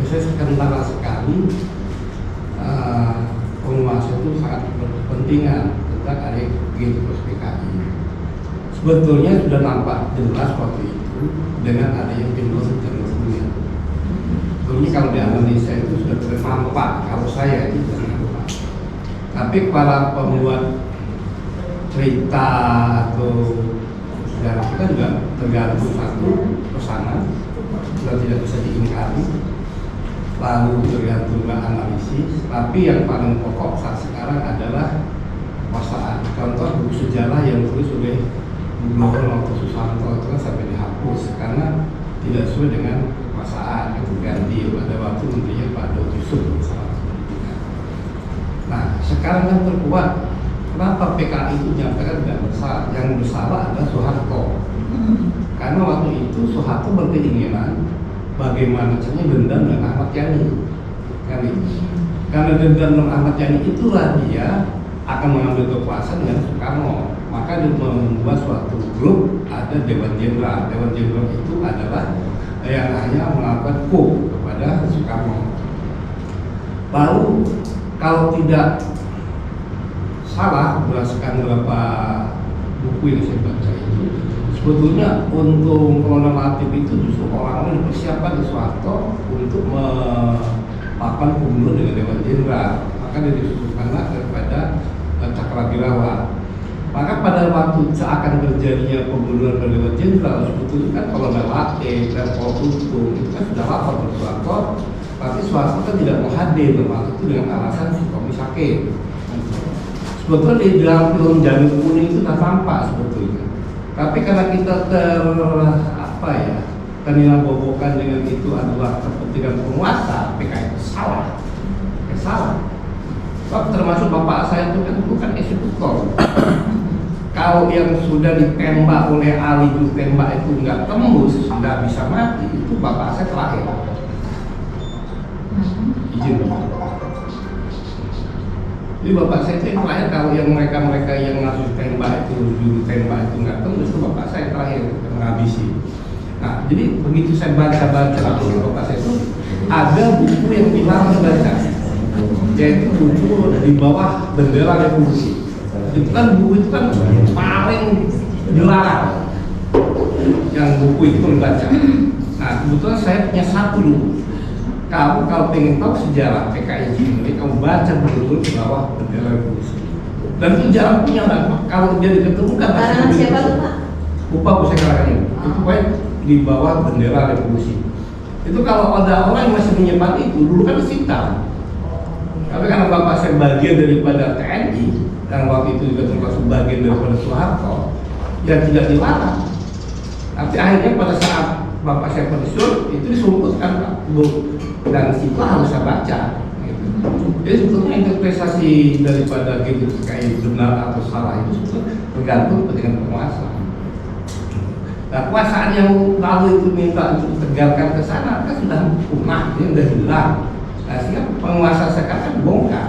S4: saya kentara sekali penguasa itu sangat berkepentingan tentang ada PKI. Sebetulnya sudah nampak jelas waktu itu dengan adanya Pindosan dan Kemudian. Sebetulnya kalau dianalisa itu sudah nampak, kalau saya itu sudah nampak. Tapi para pembuat cerita atau sejarah kita juga tergantung satu pesanan, sudah tidak bisa diingkari. Lalu tergantung analisis, tapi yang paling pokok saat sekarang adalah kekuasaan. Contoh buku sejarah yang ditulis oleh Gubernur Noto Susanto itu kan sampai dihapus karena tidak sesuai dengan kekuasaan, itu ganti pada waktu menterinya Pak Daud Yusuf bersama pendidikan. Nah sekarang yang terkuat, kenapa PKI itu dinyatakan tidak bersalah? Yang bersalah adalah Soeharto, karena waktu itu Soeharto berkeinginan bagaimana caranya dendam dengan Ahmad Yani. kan itu. Karena Jenderal Nur Ahmad Yani itulah dia akan mengambil kekuasaan dengan Soekarno. Maka dia membuat suatu grup, ada Dewan Jenderal. Dewan Jenderal itu adalah yang hanya melakukan coup kepada Soekarno. Baru kalau tidak salah berdasarkan beberapa buku yang saya baca itu, sebetulnya untuk Kolonel Latif itu justru orang-orang yang dipersiapkan di Soeharto untuk melakukan pembunuhan dengan Dewan Jenderal. Maka dia disusulkanlah kepada Cakrawirawa. Maka pada waktu seakan terjadinya pembunuhan pada Dewan Jenderal, sebetulnya kan Kolonel Latif dan Kolonel Tutung itu kan sudah lapor ke Soeharto, tapi Soeharto kan tidak mau hadir waktu itu dengan alasan Sutomi sakit. Sebetulnya di dalam film Janur Kuning itu tak tampak sebetulnya. Tapi karena kita ternilang-bobokan dengan itu adalah kepentingan penguasa, PKI itu salah. Salah. Sebab termasuk bapak saya itu kan bukan eksekutor. Kalau yang sudah ditembak oleh Ali itu tembak itu nggak tembus, nggak bisa mati, itu bapak saya terakhir. Izin. Jadi bapak saya itu yang terakhir. Kalau yang mereka yang ngasih tembak itu, juru tembak itu nggak tembus, itu bapak saya terakhir yang menghabisi. Nah, jadi begitu saya baca bapak saya itu ada buku yang dilarang dibaca, yaitu buku di bawah bendera Republik. Itu kan buku itu kan paling dilarang yang buku itu dibaca. Nah, kebetulan saya punya satu dulu. Kamu kalau pengen tahu sejarah PKI ini, kamu baca betul-betul di bawah bendera Republik. Dan itu jarang punya, kalau dia diketemukan.
S1: Karangan siapa tuh Pak?
S4: Lupa aku saya karangan itu. Itu baik di bawah bendera Republik. Itu kalau ada orang yang masih menyimpan itu, dulu kan disita. Tapi karena bapak saya bagian daripada TNI, dan waktu itu juga termasuk bagian daripada Soeharto, ya tidak dilarang. Tapi akhirnya pada saat bapak saya pensiun, itu disumputkan Pak Bu, dan situ harus saya baca. Gitu. Jadi sebetulnya interpretasi daripada gitu kayak benar atau salah itu sebetulnya tergantung dengan penguasa. Nah, kekuasaan yang lalu itu minta untuk tegakkan ke sana kan sudah punah, dia sudah hilang. Nah, sehingga penguasa sekarang kan bongkar.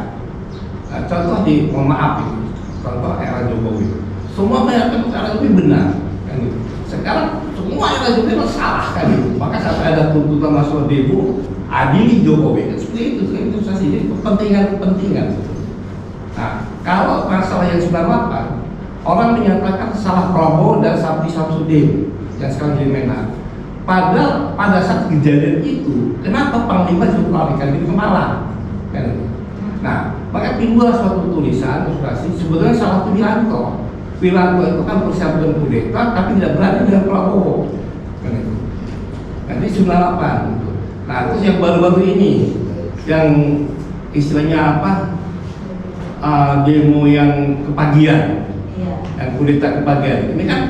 S4: Nah, contoh di, mohon maaf ini, contoh era Jokowi. Semua menyatakan era Jokowi benar, kan gitu. Sekarang semua era Jokowi salah kan gitu. Maka saat ada tuntutan mahasiswa demo, adili Jokowi kan seperti itu saja. Jadi kepentingan. Nah, kalau masalah yang 98, orang menyatakan salah Prabowo dan Sabti Samsudin yang sekarang jadi Menhan. Padahal pada saat kejadian itu, kenapa Panglima juga melarikan diri ke Malang? Kan? Nah, maka timbul suatu tulisan ilustrasi sebetulnya salah itu Wiranto. Wiranto itu kan persiapan kudeta, tapi tidak berani dengan Prabowo. Kan itu. Nanti 98. Gitu. Nah, terus yang baru-baru ini, yang istilahnya apa? Demo yang kepagian. Yang kudeta kebagian ini kan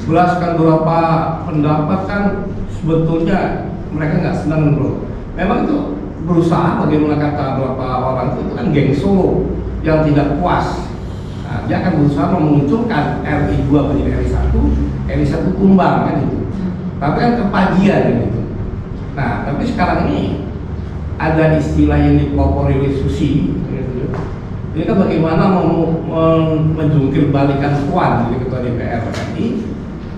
S4: berdasarkan beberapa pendapat kan sebetulnya mereka nggak senang bro. Memang itu berusaha bagaimana kata beberapa orang itu kan geng Solo yang tidak puas. Nah, dia akan berusaha memunculkan RI 2 menjadi RI 1 tumbang kan itu. Tapi kan kepagian gitu. Nah, tapi sekarang ini ada istilah yang dipelopori oleh Susi. Ini kan bagaimana menjungkir balikan Puan jadi ketua DPR RI,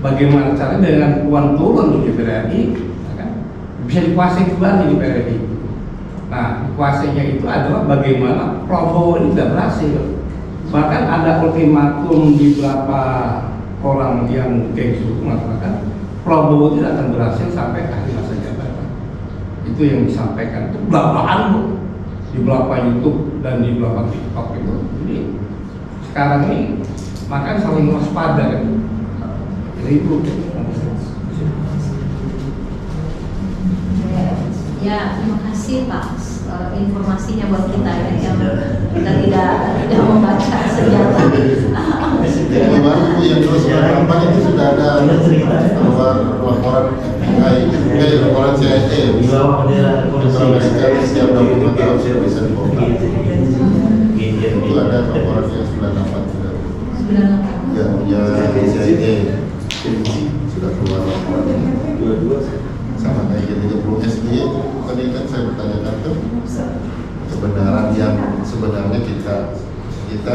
S4: bagaimana caranya dengan Puan turun di DPR RI, kan? Bisa dikuasai kembali di DPR RI. Nah, dikuasainya itu adalah bagaimana Prabowo ini tidak berhasil. Bahkan ada ultimatum di beberapa orang yang gengsu mengatakan Prabowo tidak akan berhasil sampai akhir masa jabatan. Itu yang disampaikan itu belakangan di beberapa YouTube dan di beberapa TikTok itu. Jadi sekarang ini makan saling waspada kan. Jadi itu.
S1: Ya, terima kasih Pak informasinya buat kita ya, yang kita tidak membaca sejarah.
S2: Jadi gimana Bu yang terus kapan itu sudah ada laporan laporan CIA
S3: di bawah bendera
S2: Amerika setiap 20 tahun sudah bisa dibongkar. Itu ada laporan yang sudah dapat sudah. Ya CIA sudah keluar laporan. Sama kayak 30 SBY tadi kan saya bertanyakan tuh sebenarnya kita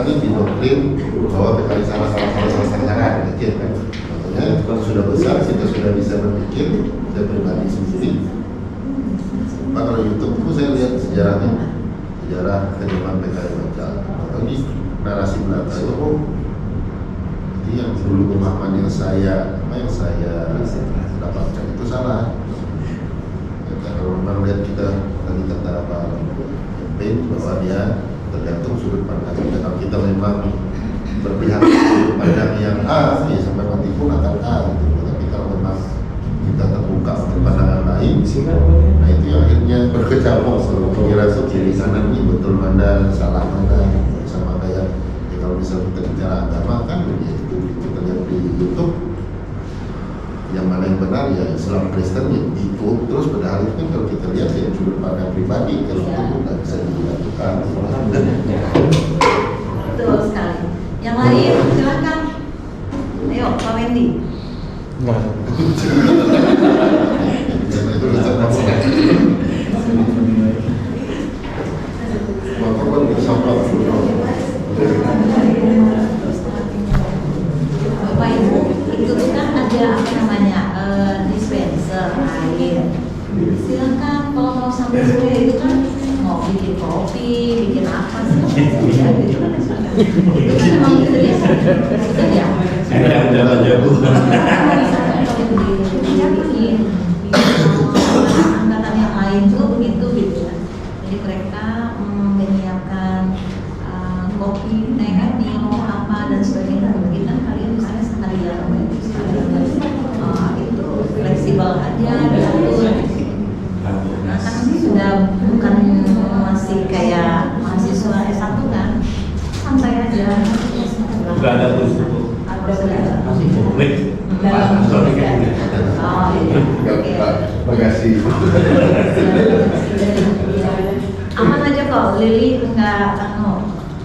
S2: nih didoktrin bahwa PKI salah cara berpikir kan. Contohnya kalau sudah besar kita sudah bisa berpikir, saya pribadi sendiri. Pak, kalau YouTube itu saya lihat sejarah kehidupan PKI baca. Apalagi narasi belakang itu jadi yang dulu pemahaman yang saya dapatkan itu salah. Kalau memang lihat kita tadi kata Pak Ben bahwa dia tergantung sudut pandang kita. Kalau kita memang berpihak sudut pandang yang A, ya sampai mati pun akan A gitu. Tapi kalau memang kita terbuka untuk pandangan lain, nah itu yang akhirnya berkecamuk selalu mengira kiri kanan ini betul mana, salah mana, sama kayak ya kalau misalnya kita bicara agama kan ya itu kita lihat di YouTube yang mana yang benar ya Islam Kristen ya itu terus padahal itu kan kalau kita lihat ya sudut pandang pribadi kalau itu nggak bisa dilakukan.
S1: Betul sekali. Yang lain silakan. Ayo Pak Wendy. Bapak Ibu, itu kan ada apa namanya dispenser air. Silakan kalau mau sampai sore itu kan mau bikin kopi, bikin apa sih? Itu kan memang gitu ya. Betul ya.
S3: Udah jago.
S1: Bikin angkatan yang lain juga begitu gitu kan. Jadi mereka menyiapkan kopi, teh, minum apa dan sebagainya. Mungkin kan kalian misalnya seharian itu fleksibel aja diatur. Nah kan sudah bukan masih kayak mahasiswa S1 kan, santai aja.
S3: Enggak ada terus itu. Masih publik.
S1: Oh iya.
S2: Bagasi.
S1: Aman aja kok, Lili nggak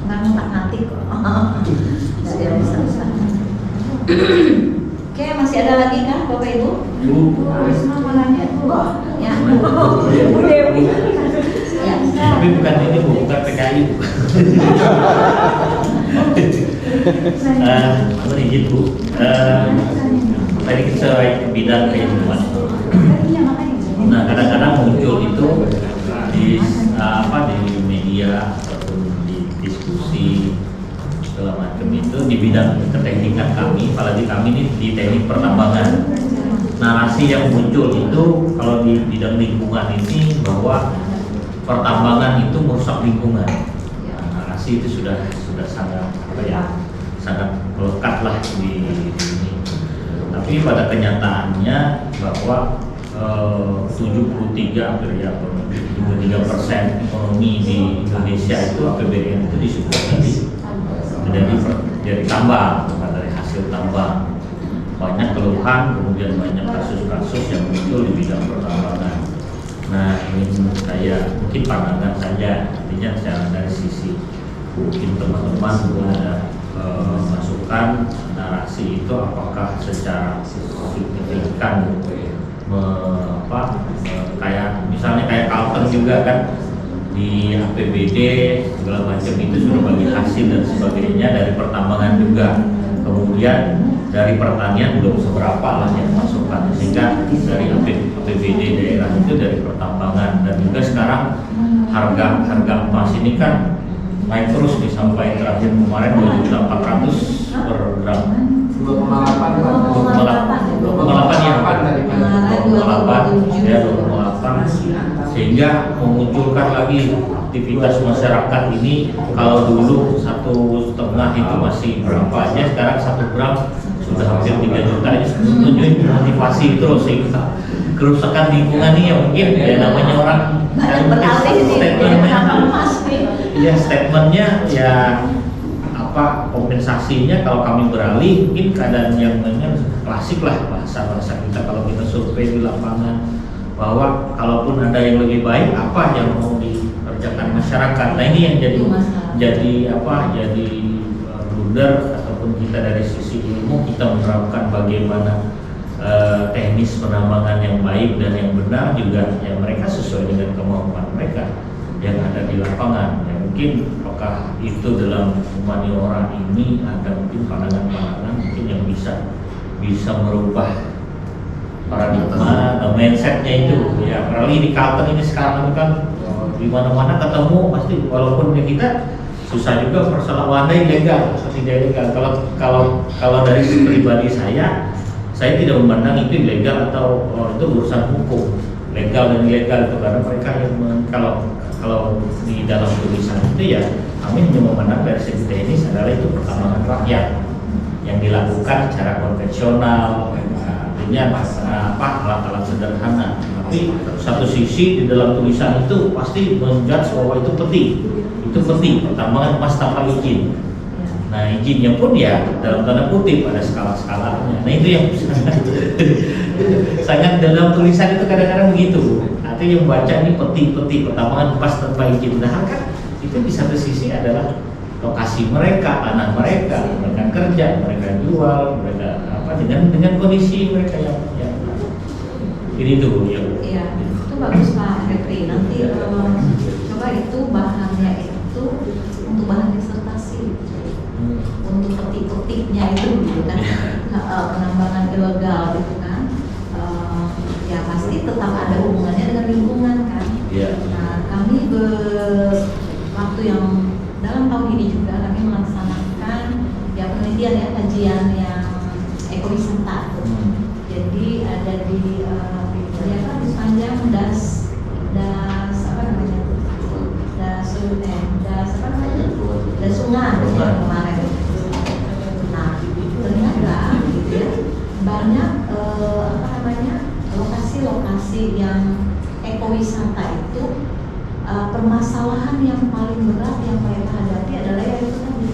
S1: ngutak-ngatik kok. Nggak ada yang bisa. Oke, masih ada lagi kan Bapak Ibu? Semua mau nanya Bu. Ya. Bu Dewi. Ya.
S3: Tapi bukan ini Bu, bukan PKI Bu. Izin Bu. Tadi kita ke bidang keilmuan. Nah kadang-kadang muncul itu di di media ataupun di diskusi segala macam itu di bidang keteknikan kami, apalagi kami ini di teknik pertambangan. Narasi yang muncul itu kalau di bidang lingkungan ini bahwa pertambangan itu merusak lingkungan. Narasi itu sudah sangat sangat melekat lah di ini. Tapi pada kenyataannya bahwa 73% ekonomi di Indonesia itu APBN itu disupport dari tambang, bukan dari hasil tambang. Banyak keluhan, kemudian banyak kasus-kasus yang muncul di bidang pertambangan. Nah ini menurut saya mungkin pandangan saja, artinya secara dari sisi mungkin teman-teman ada masukan narasi itu apakah secara signifikan kayak misalnya kayak Kalteng juga kan di APBD segala macam itu sudah bagi hasil dan sebagainya dari pertambangan juga, kemudian dari pertanian belum seberapa lah yang masukkan, sehingga dari APBD daerah itu dari pertambangan. Dan juga sekarang harga emas ini kan naik terus nih sampai terakhir kemarin 2.400.000 per gram. 2,8 sehingga memunculkan lagi aktivitas masyarakat ini. Kalau dulu 1,5 itu masih berapa aja, sekarang 1 gram sudah hampir 3 juta. Ini menunjukkan motivasi terus sehingga kerusakan lingkungan ini ya mungkin ya namanya orang statementnya ya kompensasinya kalau kami beralih mungkin keadaan yang klasik lah bahasa kita kalau kita survei di lapangan, bahwa kalaupun ada yang lebih baik apa yang mau dikerjakan masyarakat. Nah ini yang jadi blunder, ataupun kita dari sisi ilmu kita menerapkan bagaimana teknis penambangan yang baik dan yang benar juga ya mereka sesuai dengan kemampuan mereka yang ada di lapangan. Ya, mungkin mungkin apakah itu dalam humaniora ini ada mungkin pandangan-pandangan mungkin yang bisa merubah paradigma mindsetnya itu ya. Apalagi di Kalteng ini sekarang kan di mana-mana ketemu pasti, walaupun ya kita susah juga persoalan ilegal atau tidak ilegal. Kalau dari pribadi saya tidak memandang itu ilegal atau itu urusan hukum, legal dan ilegal itu, karena mereka yang kalau di dalam tulisan itu ya kami hanya memandang dari segi teknis adalah itu pertambangan rakyat yang dilakukan secara konvensional, artinya alat-alat sederhana. Tapi satu sisi di dalam tulisan itu pasti menjudge bahwa itu penting pertambangan emas tanpa izin. Nah izinnya pun ya dalam tanda kutip ada skala-skalanya. Nah itu yang sangat dalam tulisan itu kadang-kadang begitu. Artinya yang baca ini penting pertambangan emas tanpa izin. Nah kan itu di satu sisi adalah lokasi mereka, tanah mereka kerja, mereka jual, mereka dengan kondisi mereka yang ini tuh ya.
S1: Iya, itu bagus Pak Febri. Nanti coba itu bahannya itu untuk bahan disertasi, untuk petik-petiknya itu gitu kan, penambangan ilegal gitu kan, ya pasti tetap ada hubungannya dengan lingkungan kan.
S3: Iya.
S1: Nah kami waktu yang dalam tahun ini juga kami melaksanakan ya penelitian ya, kajian yang ekowisata. Jadi ada di di sepanjang das sungai kemarin. Nah ternyata gitu ya, banyak lokasi-lokasi yang ekowisata itu permasalahan yang paling berat yang mereka hadapi adalah yaitu tadi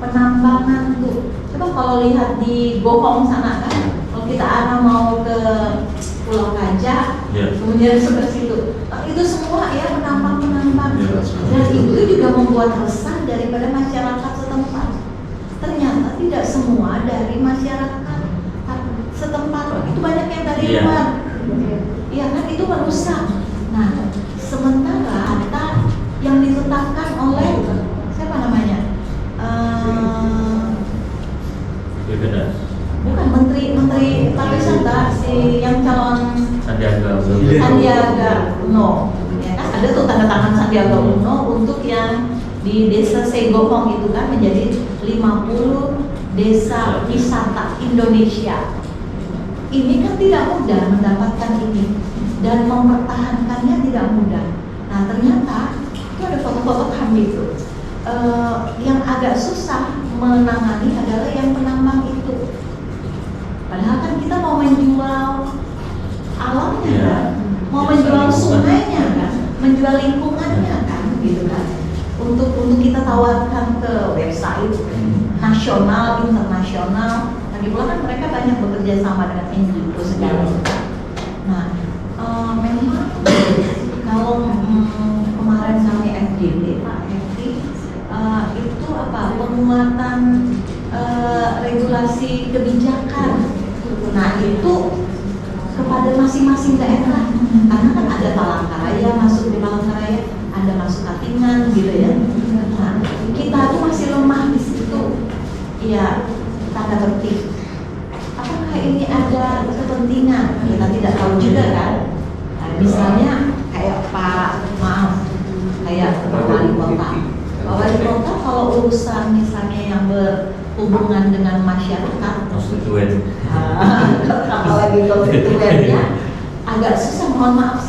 S1: penambangan tuh. Coba kalau lihat di Bohong sana kan, kalau kita mau ke Pulau Kaja, kemudian sebelah situ, itu semua ya penambang-penambang. Dan itu juga membuat resah daripada masyarakat setempat. Ternyata tidak semua dari masyarakat setempat, itu banyak yang dari luar. Iya kan, itu merusak. Nah, sementara yang ditetapkan oleh siapa namanya? Bukan Menteri Pariwisata, si yang calon Sandiaga Uno. Ya kan, ada tuh tanda tangan Sandiaga Uno untuk yang di Desa Segohong itu kan menjadi 50 desa wisata Indonesia. Ini kan tidak mudah mendapatkan ini dan mempertahankannya tidak mudah. Nah ternyata itu ada foto-foto kami itu yang agak susah menangani adalah yang penambang itu. Padahal kan kita mau menjual alamnya kan, mau menjual sungainya kan, menjual lingkungannya kan, gitu kan. Untuk kita tawarkan ke website nasional, internasional. Lagi pula kan mereka banyak bekerja sama dengan NGO segala. Nah, memang kalau kemarin kami FDD Pak Hefti itu penguatan regulasi kebijakan. Nah itu kepada masing-masing daerah, karena kan ada Palangkaraya, masuk di Palangkaraya, ada masuk Katingan gitu ya. Nah, kita tuh masih lemah di situ. Ya, tanda petik. Apakah ini ada kepentingan? Kita tidak tahu juga kan. Nah, misalnya kayak Pak Wali Kota. Pak Wali Kota kalau urusan misalnya yang berhubungan dengan masyarakat,
S3: konstituen.
S1: Apalagi konstituennya agak susah. Mohon maaf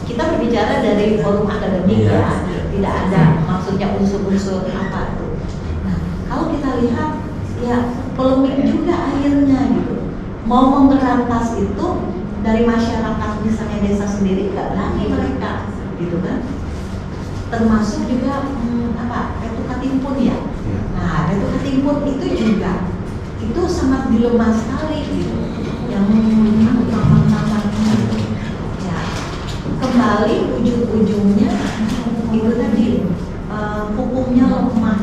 S1: kita berbicara dari forum akademik ya, tidak ada maksudnya unsur-unsur apa tuh. Nah, kalau kita lihat ya polemik juga akhirnya gitu. Mau memberantas itu dari masyarakat misalnya desa sendiri nggak berani mereka, gitu kan. Termasuk juga Retu Katimpun ya. Nah, Retu Katimpun itu juga itu sangat dilema sekali gitu. Yang tambang-tambangnya itu. Ya, kembali ujung-ujungnya itu tadi hukumnya lemah.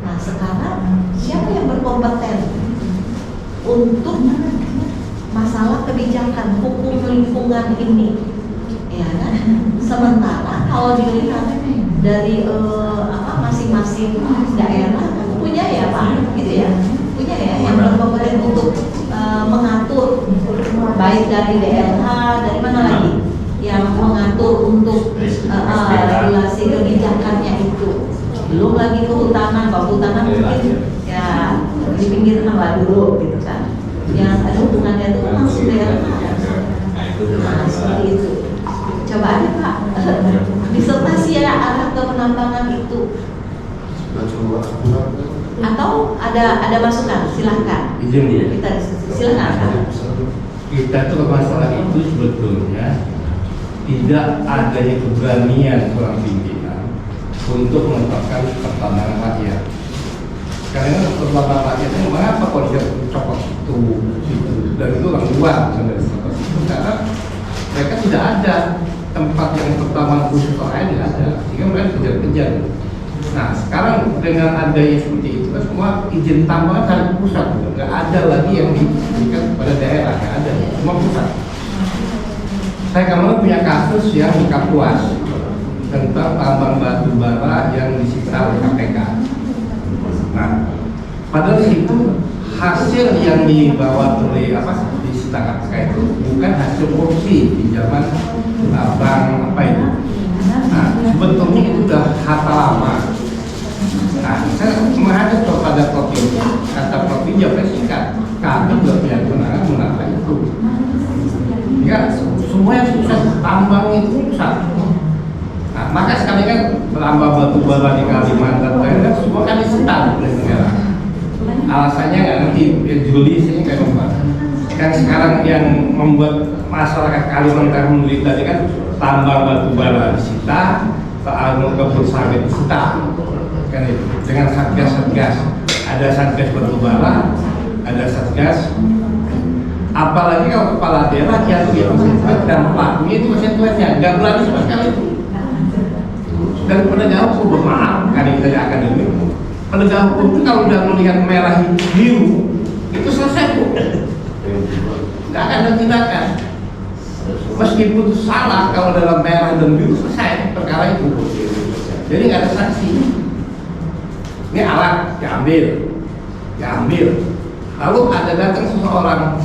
S1: Nah, sekarang siapa yang berkompeten untuk masalah kebijakan hukum lingkungan ini? Ya kan? Sementara kalau dilihat dari masing-masing daerah punya ya Pak, gitu ya, punya ya yang berperan untuk mengatur baik dari DLH, dari mana lagi yang mengatur untuk regulasi kebijakannya itu. Belum lagi kehutanan, kehutanan mungkin ya di pinggir lah dulu gitu kan. Yang ada hubungannya itu langsung daerah. Nah, seperti itu. Coba aja Pak, disertasi ya arah ke penambangan itu. Atau ada masukan, silahkan.
S4: Izin ya.
S1: Kita diskusi, silahkan.
S4: Kita tuh masalah itu sebetulnya tidak adanya keberanian seorang pimpinan untuk menetapkan pertambangan rakyat. Karena pertambangan rakyat itu mengapa kok dia copot itu dan itu orang luar sebenarnya itu karena mereka tidak ada tempat yang pertambangan khusus lain tidak ada, sehingga mereka kejar-kejar. Nah sekarang dengan adanya seperti itu kan semua izin tambahan dari pusat, nggak ada lagi yang diberikan kepada daerah, nggak ada, semua pusat. Saya kemarin punya kasus yang di Kapuas tentang tambang batu bara yang disita oleh KPK. Nah, padahal itu hasil yang dibawa oleh disita KPK itu bukan hasil korupsi di zaman bank apa itu. Nah, sebetulnya itu sudah harta lama. Nah, saya menghadap kepada Provinsi, kata Provinsi jawabnya singkat, kami juga punya kewenangan menata itu. Ya, semua yang susah tambang itu susah. Nah, maka sekali kan tambang batu bara di Kalimantan kan semua kan disita oleh negara. Alasannya nggak ngerti, ya Juli sini kayak apa. Kan sekarang yang membuat masyarakat Kalimantan menderita ini kan tambang batu bara disita, kebun sawit disita, kan itu dengan satgas. Ada satgas batu bara, ada satgas. Apalagi kalau kepala daerah jatuh ya konstituen dan pelakunya itu konstituennya nggak berani sama sekali itu. Dan penegak hukum maaf kan kita akademik, penegak hukum itu kalau udah melihat merah biru itu selesai bu, nggak akan ada tindakan. Meskipun salah kalau dalam merah dan biru selesai perkara itu, jadi nggak ada sanksi. Ini alat diambil, lalu ada datang seseorang.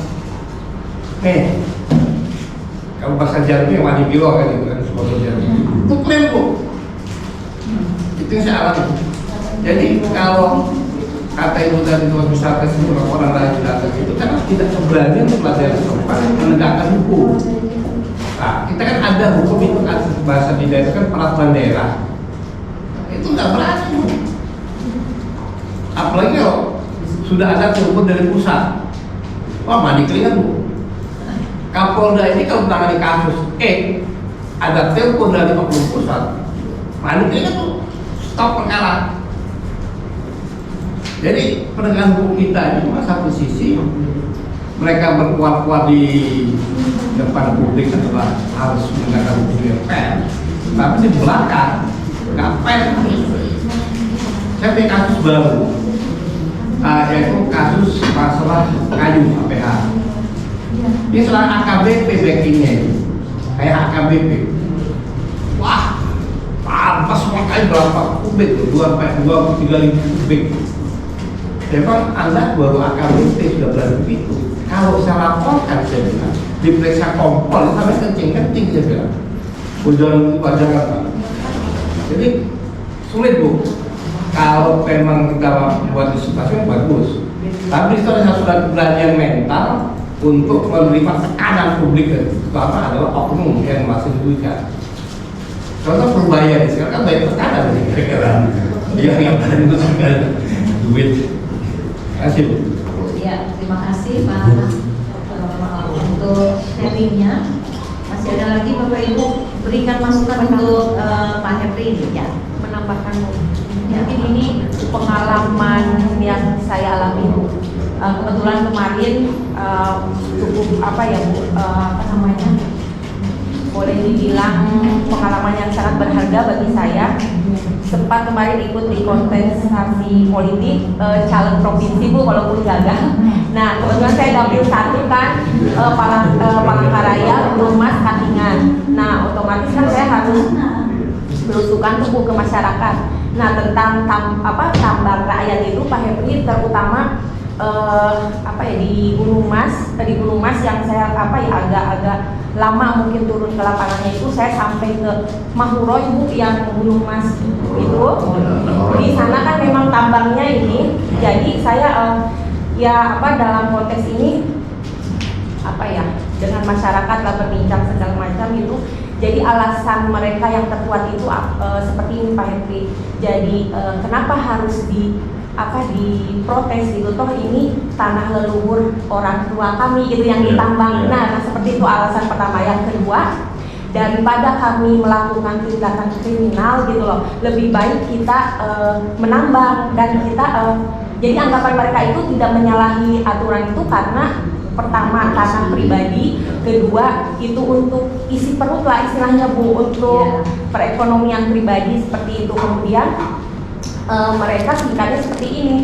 S4: Kalau bahasa Jambi yang wani bilo kan itu kan sebuah Jambi. Itu klaim bu. Itu yang saya alami. Jadi kalau kata ibu tadi itu misalkan seorang orang lain datang itu kan tidak keberanian untuk pelajaran setempat menegakkan hukum. Nah, kita kan ada hukum itu kan bahasa di daerah kan peraturan daerah. Itu nggak berani bu. Apalagi kalau sudah ada telepon dari pusat. Wah mandi keringat bu. Kapolda ini kalau menangani kasus ada telepon dari oknum pusat, panik ini tuh stop perkara. Jadi penegakan hukum kita ini satu sisi mereka berkuat-kuat di depan publik adalah harus menegakkan hukum yang fair, tapi di belakang nggak fair. Saya punya kasus baru, yaitu kasus masalah kayu APH. Ini soal AKBP backingnya itu, kayak AKBP. Wah, pantas semua kayu berapa kubik tuh, 2-3 ribu kubik. Memang Anda baru AKBP sudah berani begitu. Kalau saya laporkan saya bilang, diperiksa kompol, sampai kencing-kencing saya bilang. Ujian wajar apa? Jadi sulit bu. Kalau memang kita buat disertasi bagus, tapi itu harus ada keberanian mental untuk menerima tekanan publik terutama adalah oknum yang masih dirugikan. Contoh Purbaya sekarang kan banyak tekanan dia yang berani itu segala duit. Terima kasih bu.
S1: Ya, terima kasih Pak untuk sharingnya. Masih ada lagi Bapak Ibu berikan masukan untuk Pak Hepri ini ya.
S5: Menambahkan bu, mungkin ini pengalaman yang saya alami bu. Kebetulan kemarin cukup apa ya bu, boleh dibilang pengalaman yang sangat berharga bagi saya. Sempat kemarin ikut di kontestasi politik caleg provinsi bu, walaupun gagal. Nah kebetulan saya dapil 1 kan Palangkaraya, Lumas, Katingan. Nah otomatis kan saya harus kebutuhan tebu ke masyarakat. Nah, tentang tambang rakyat itu Pak Hepri terutama di Gunung Mas yang saya agak lama mungkin turun ke lapangannya itu, saya sampai ke Mahuroy Bu, yang Gunung Mas itu. Di sana kan memang tambangnya ini, jadi saya dalam konteks ini dengan masyarakat lah berbincang segala macam itu. Jadi alasan mereka yang terkuat itu seperti ini Pak Hepri. Jadi kenapa harus diprotes gitu, toh ini tanah leluhur orang tua kami gitu yang ditambang. Nah, seperti itu alasan pertama. Yang kedua, daripada kami melakukan tindakan kriminal gitu loh, lebih baik kita menambang dan kita jadi anggapan mereka itu tidak menyalahi aturan itu karena pertama tanah pribadi, kedua itu untuk isi perut lah istilahnya Bu, untuk perekonomian pribadi seperti itu. Kemudian mereka singkatnya seperti ini,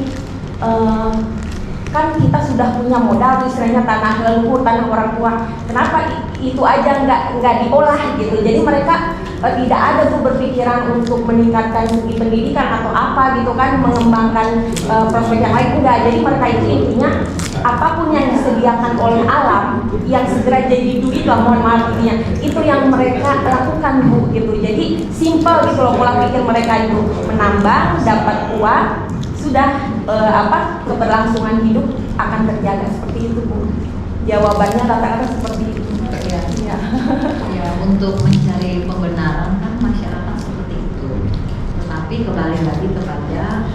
S5: kan kita sudah punya modal istilahnya tanah leluhur, tanah orang tua, kenapa itu aja nggak diolah gitu. Jadi mereka tidak ada tuh berpikiran untuk meningkatkan segi pendidikan atau apa gitu kan, mengembangkan prospek yang lain, enggak. Jadi mereka itu intinya apapun yang disediakan oleh alam yang segera jadi duit lah, mohon maaf intinya itu yang mereka lakukan Bu gitu. Jadi simple gitu loh pola pikir mereka itu, menambang dapat uang, sudah keberlangsungan hidup akan terjaga, seperti itu Bu. Jawabannya rata-rata seperti itu.
S1: Ya, untuk mencari pembenaran kan masyarakat seperti itu. Tetapi kembali lagi kepada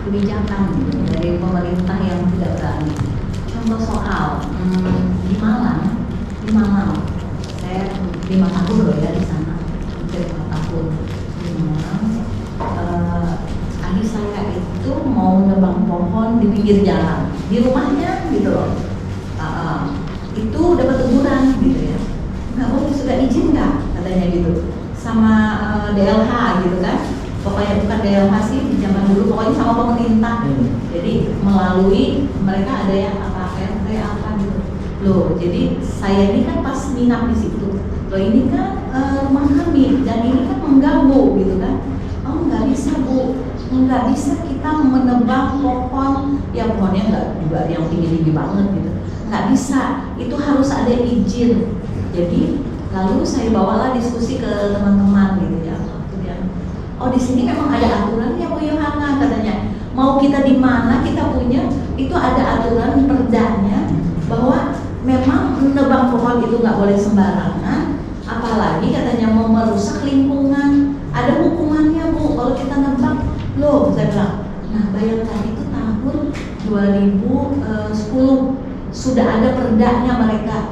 S1: kebijakan dari pemerintah yang tidak berani. Contoh soal di Malang, saya 5 tahun loh ya di sana, hampir 5 tahun di Malang. Sekali saya itu mau nebang pohon di pinggir jalan, di rumahnya gitu loh. Itu dapat teguran gitu ya, nggak boleh, sudah izin nggak katanya gitu sama DLH gitu kan. Pokoknya bukan DLH sih di zaman dulu, pokoknya sama pemerintah. Jadi melalui mereka ada yang RT apa gitu loh. Jadi saya ini kan pas nginap di situ loh, ini kan rumah kami dan ini kan mengganggu gitu kan. Oh nggak bisa Bu, nggak bisa kita menebang pohon yang pohonnya nggak juga yang tinggi banget gitu, nggak bisa, itu harus ada izin. Jadi lalu saya bawalah diskusi ke teman-teman gitu ya. Oh di sini memang ada aturan ya Bu Yohana katanya. Mau kita di mana kita punya itu ada aturan perdanya bahwa memang menebang pohon itu nggak boleh sembarangan, apalagi katanya mau merusak lingkungan. Ada hukumannya Bu kalau kita nebang. Loh saya bilang, nah bayangkan itu tahun 2010 sudah ada perdanya mereka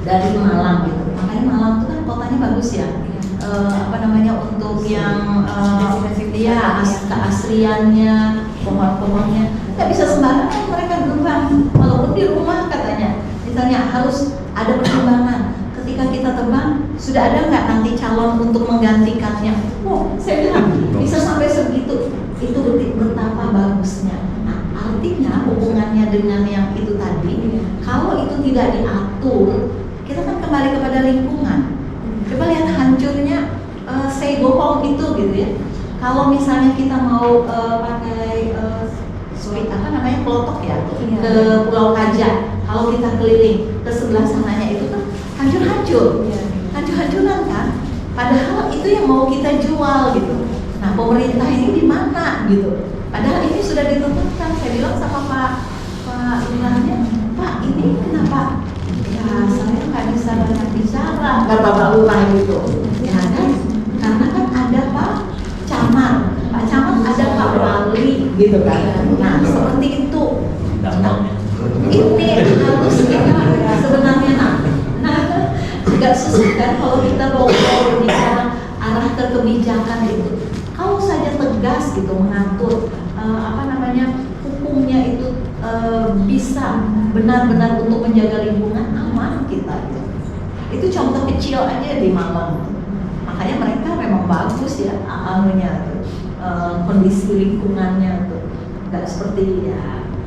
S1: dari Malang gitu. Makanya Malang itu kan kotanya bagus ya. Untuk yang keasriannya, pohon-pohonnya nggak bisa sembarangan mereka nebang, walaupun di rumah katanya. Misalnya harus ada pertimbangan. Ketika kita tebang, sudah ada nggak nanti calon untuk menggantikannya? Oh, saya bilang bisa sampai segitu. Itu betapa bagusnya. Nah, artinya hubungannya dengan yang itu tadi, kalau itu tidak diatur, kita kan kembali kepada lingkungan. Coba lihat hancurnya say go home itu gitu ya. Kalau misalnya kita mau pakai klotok ya ke Pulau Kaja, kalau kita keliling ke sebelah sananya itu kan hancur-hancuran kan. Padahal itu yang mau kita jual gitu. Nah pemerintah ini di mana gitu? Padahal ini sudah ditentukan. Saya bilang sama Pak Lurahnya, Pak ini kenapa? Ya saya nggak bisa banyak bicara, kata Pak Lurah gitu. Ya kan? Karena kan ada Pak Camat ada Pak Wali gitu kan. Nah seperti itu. Nah, ini harus kita sebenarnya agak susah kan kalau kita mau bicara arah ke kebijakan itu. Kalau saja tegas gitu mengatur hukumnya itu bisa benar-benar untuk menjaga lingkungan, aman kita gitu. Itu contoh kecil aja di Malang. Makanya mereka memang bagus ya kondisi lingkungannya tuh nggak seperti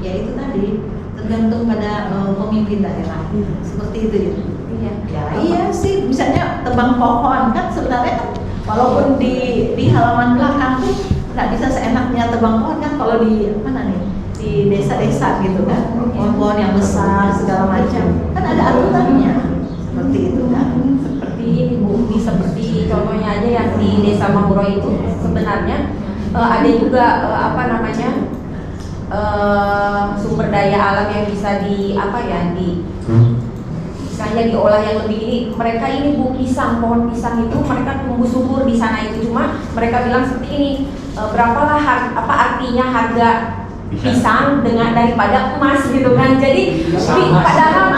S1: ya itu tadi tergantung pada pemimpin daerah seperti itu ya. Ya iya sih, misalnya tebang pohon kan sebenarnya kan walaupun di halaman belakang tuh nggak bisa seenaknya tebang pohon kan, kalau di mana nih di desa-desa gitu kan, pohon-pohon yang besar segala macam kan ada aturannya seperti itu kan.
S5: Seperti ini Bu, seperti contohnya aja yang di Desa Mahuro itu sebenarnya ada juga apa namanya sumber daya alam yang bisa di apa ya di misalnya diolah yang lebih ini. Mereka ini Bu, pohon pisang itu mereka tumbuh subur di sana itu, cuma mereka bilang seperti ini, berapalah apa artinya harga pisang dengan daripada emas gitu kan. Jadi padahal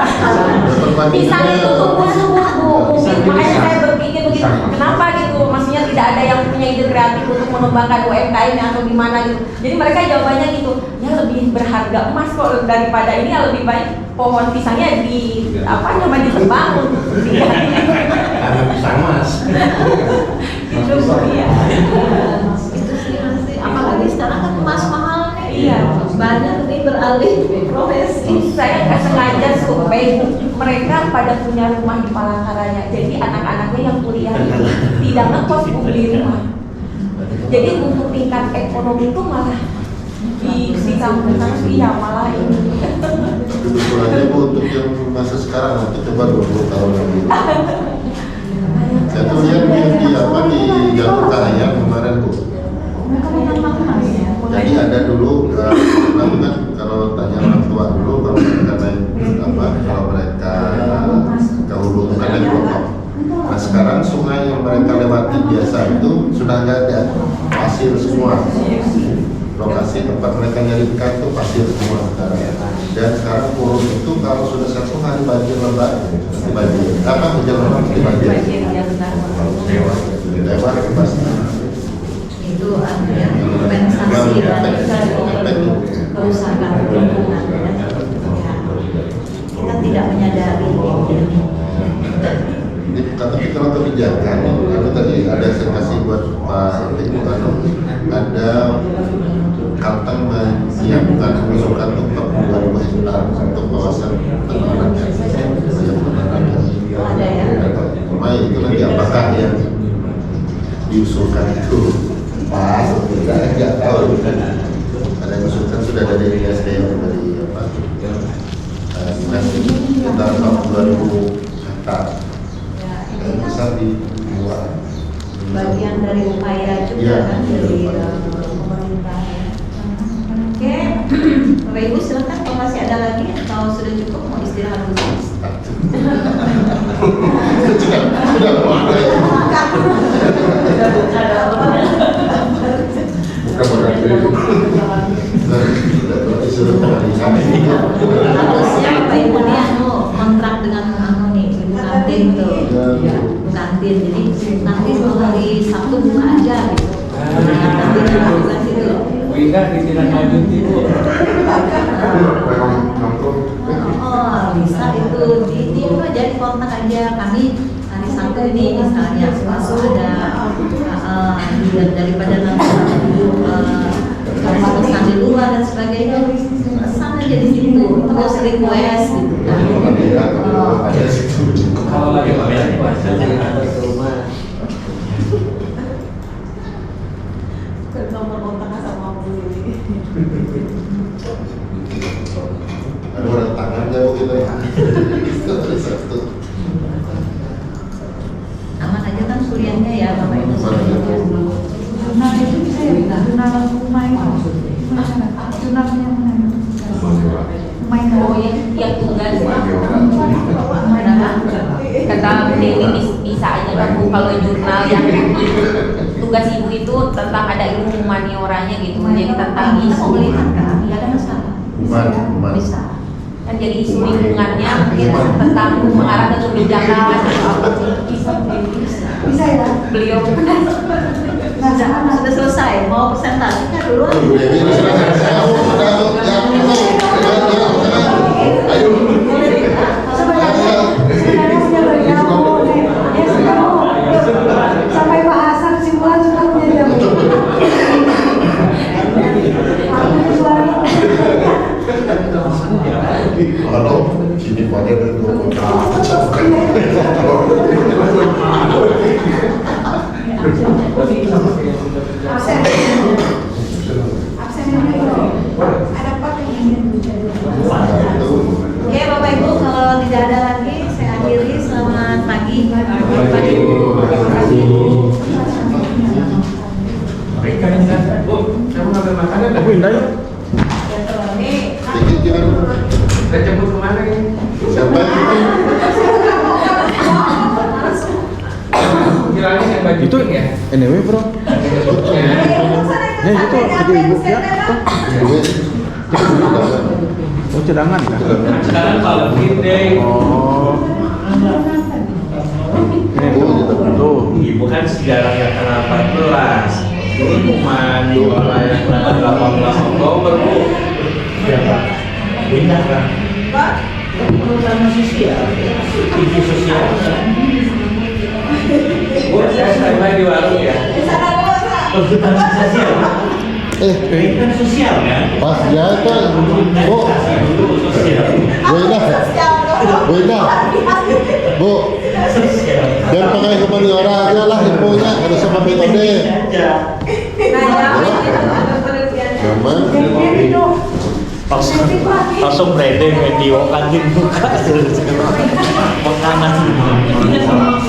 S5: pisang itu tumbuh subur Bu, mungkin makanya saya berpikir begitu, kenapa gitu, maksudnya tidak ada yang punya ide kreatif untuk mengembangkan UMKM atau gimana gitu. Jadi mereka jawabannya gitu, ya lebih berharga emas kok daripada ini, ya lebih baik pohon pisangnya di apa coba ditebang
S4: Karena pisang mas.
S5: itu ya.
S1: Itu sih masih, apalagi sekarang kan emas mahal nih.
S5: Iya.
S1: Banyak nih beralih profesi.
S5: Saya nggak sengaja survei, mereka pada punya rumah di Palangkaraya, jadi anak-anaknya yang kuliah itu tidak ngekos Bu, beli rumah. Jadi untuk tingkat ekonomi itu malah di kampung sana iya malah ini.
S2: Kebetulannya Bu, untuk yang masa sekarang nanti coba 20 tahun lagi. Saya tuh lihat di apa di Jalur Karaya kemarin Bu. Jadi ada dulu, lalu kan kalau tanya orang tua dulu, kalau mereka naik apa, kalau mereka ke hulu itu kan naik blok. Nah sekarang sungai yang mereka lewati biasa itu sudah nggak ada, pasir semua. Lokasi tempat mereka nyari ikan itu pasir semua sekarang. Dan sekarang kurun itu kalau sudah 1 hari banjir lebat, pasti banjir. Apa hujan lebat pasti banjir.
S5: Ya benar.
S2: Lewat pasti.
S1: Itu artinya kompensasi dari kerusakan lingkungan. Kita tidak menyadari ini.
S2: Tapi kalau kebijakan, karena tadi ada saya kasih buat Pak Ibu ada Kalteng menyiapkan usulan untuk 42 hektar untuk kawasan peternakan.
S1: Ada ya.
S2: Cuma itu nanti apakah yang diusulkan itu pas? Kita nggak tahu. Ada yang usulkan sudah dari SDM dari apa? Dinas sekitar 42 hektar. Dan besar di luar.
S1: Bagian dari upaya juga
S2: Iya,
S1: kan dari pemerintah ya. Oke, Bapak Ibu silakan kalau masih ada lagi atau sudah cukup mau istirahat dulu.
S2: Sudah ada. Bukan berarti sudah pengajian.
S1: Harusnya Bapak Ibu nih kontrak dengan nih ibu kantin tuh, ibu kantin. Jadi nanti hari Sabtu buka aja gitu. Nanti dilakukan gitu loh.
S4: Enggak ditindaklanjuti Bu.
S1: Oh bisa itu di aja di kontak aja kami hari Sabtu ini misalnya kalau ada daripada nanti pesan di luar dan sebagainya pesan aja di situ terus request gitu kan.
S4: Kalau lagi
S1: Nomor kontak sama Bu ini.
S2: Ada orang tangannya begitu. Satu.
S1: Aman aja kan kuliahnya ya Bapak Ibu.
S6: Jurnal itu bisa ya, jurnal rumah itu. Jurnalnya mana? Rumah
S5: Oh yang tugas kata Dewi bisa aja kan Bu, kalau jurnal yang tugas ibu itu tentang ada ilmu humanioranya gitu, jadi tentang
S1: Kita mau
S5: isu
S1: melihat kan, nggak ada masalah.
S2: Human.
S1: Bisa.
S5: kan jadi isu lingkungannya mungkin tentang mengarah ke kebijakan atau apa
S6: Bisa ya?
S5: beliau
S1: Sudah selesai, mau presentasinya dulu.
S6: Sebenarnya sudah bergabung. Ya sudah sampai Pak Hasan kesimpulan sudah punya jamu.
S2: Halo, sini pada
S4: Terima kasih.
S3: Mereka yang nggak.
S4: Bu, saya mau ngambil makanan.
S7: Aku indah ya.
S2: Dikit jangan.
S4: Saya jemput kemana ini?
S2: Siapa itu?
S4: Kiranya yang baju
S7: Itu
S4: pink ya?
S7: anyway bro.
S6: Ya,
S7: itu tiga ibu ya. Oh cadangan ya.
S4: Sekarang kalau gede.
S7: Oh. Ini tuh.
S8: Ibu kan sejarah yang tanggal 14. Ini cuma juara yang tanggal 18 Oktober, Bu.
S3: Siapa? Pindah kan? Perhutanan sosial. TV sosial.
S8: Bu, saya standby di warung ya.
S3: Perhutanan sosial. Kan sosial kan?
S2: Pas ya itu. Bu,
S3: Sosial.
S2: Bu Indah. Bu Indah. Bu,
S3: Sosial.
S2: biar pakai humaniora aja lah infonya, ada sama metode.
S3: Aja.
S2: Gampang.
S3: Langsung branding video kantin buka makanan.
S2: Besok.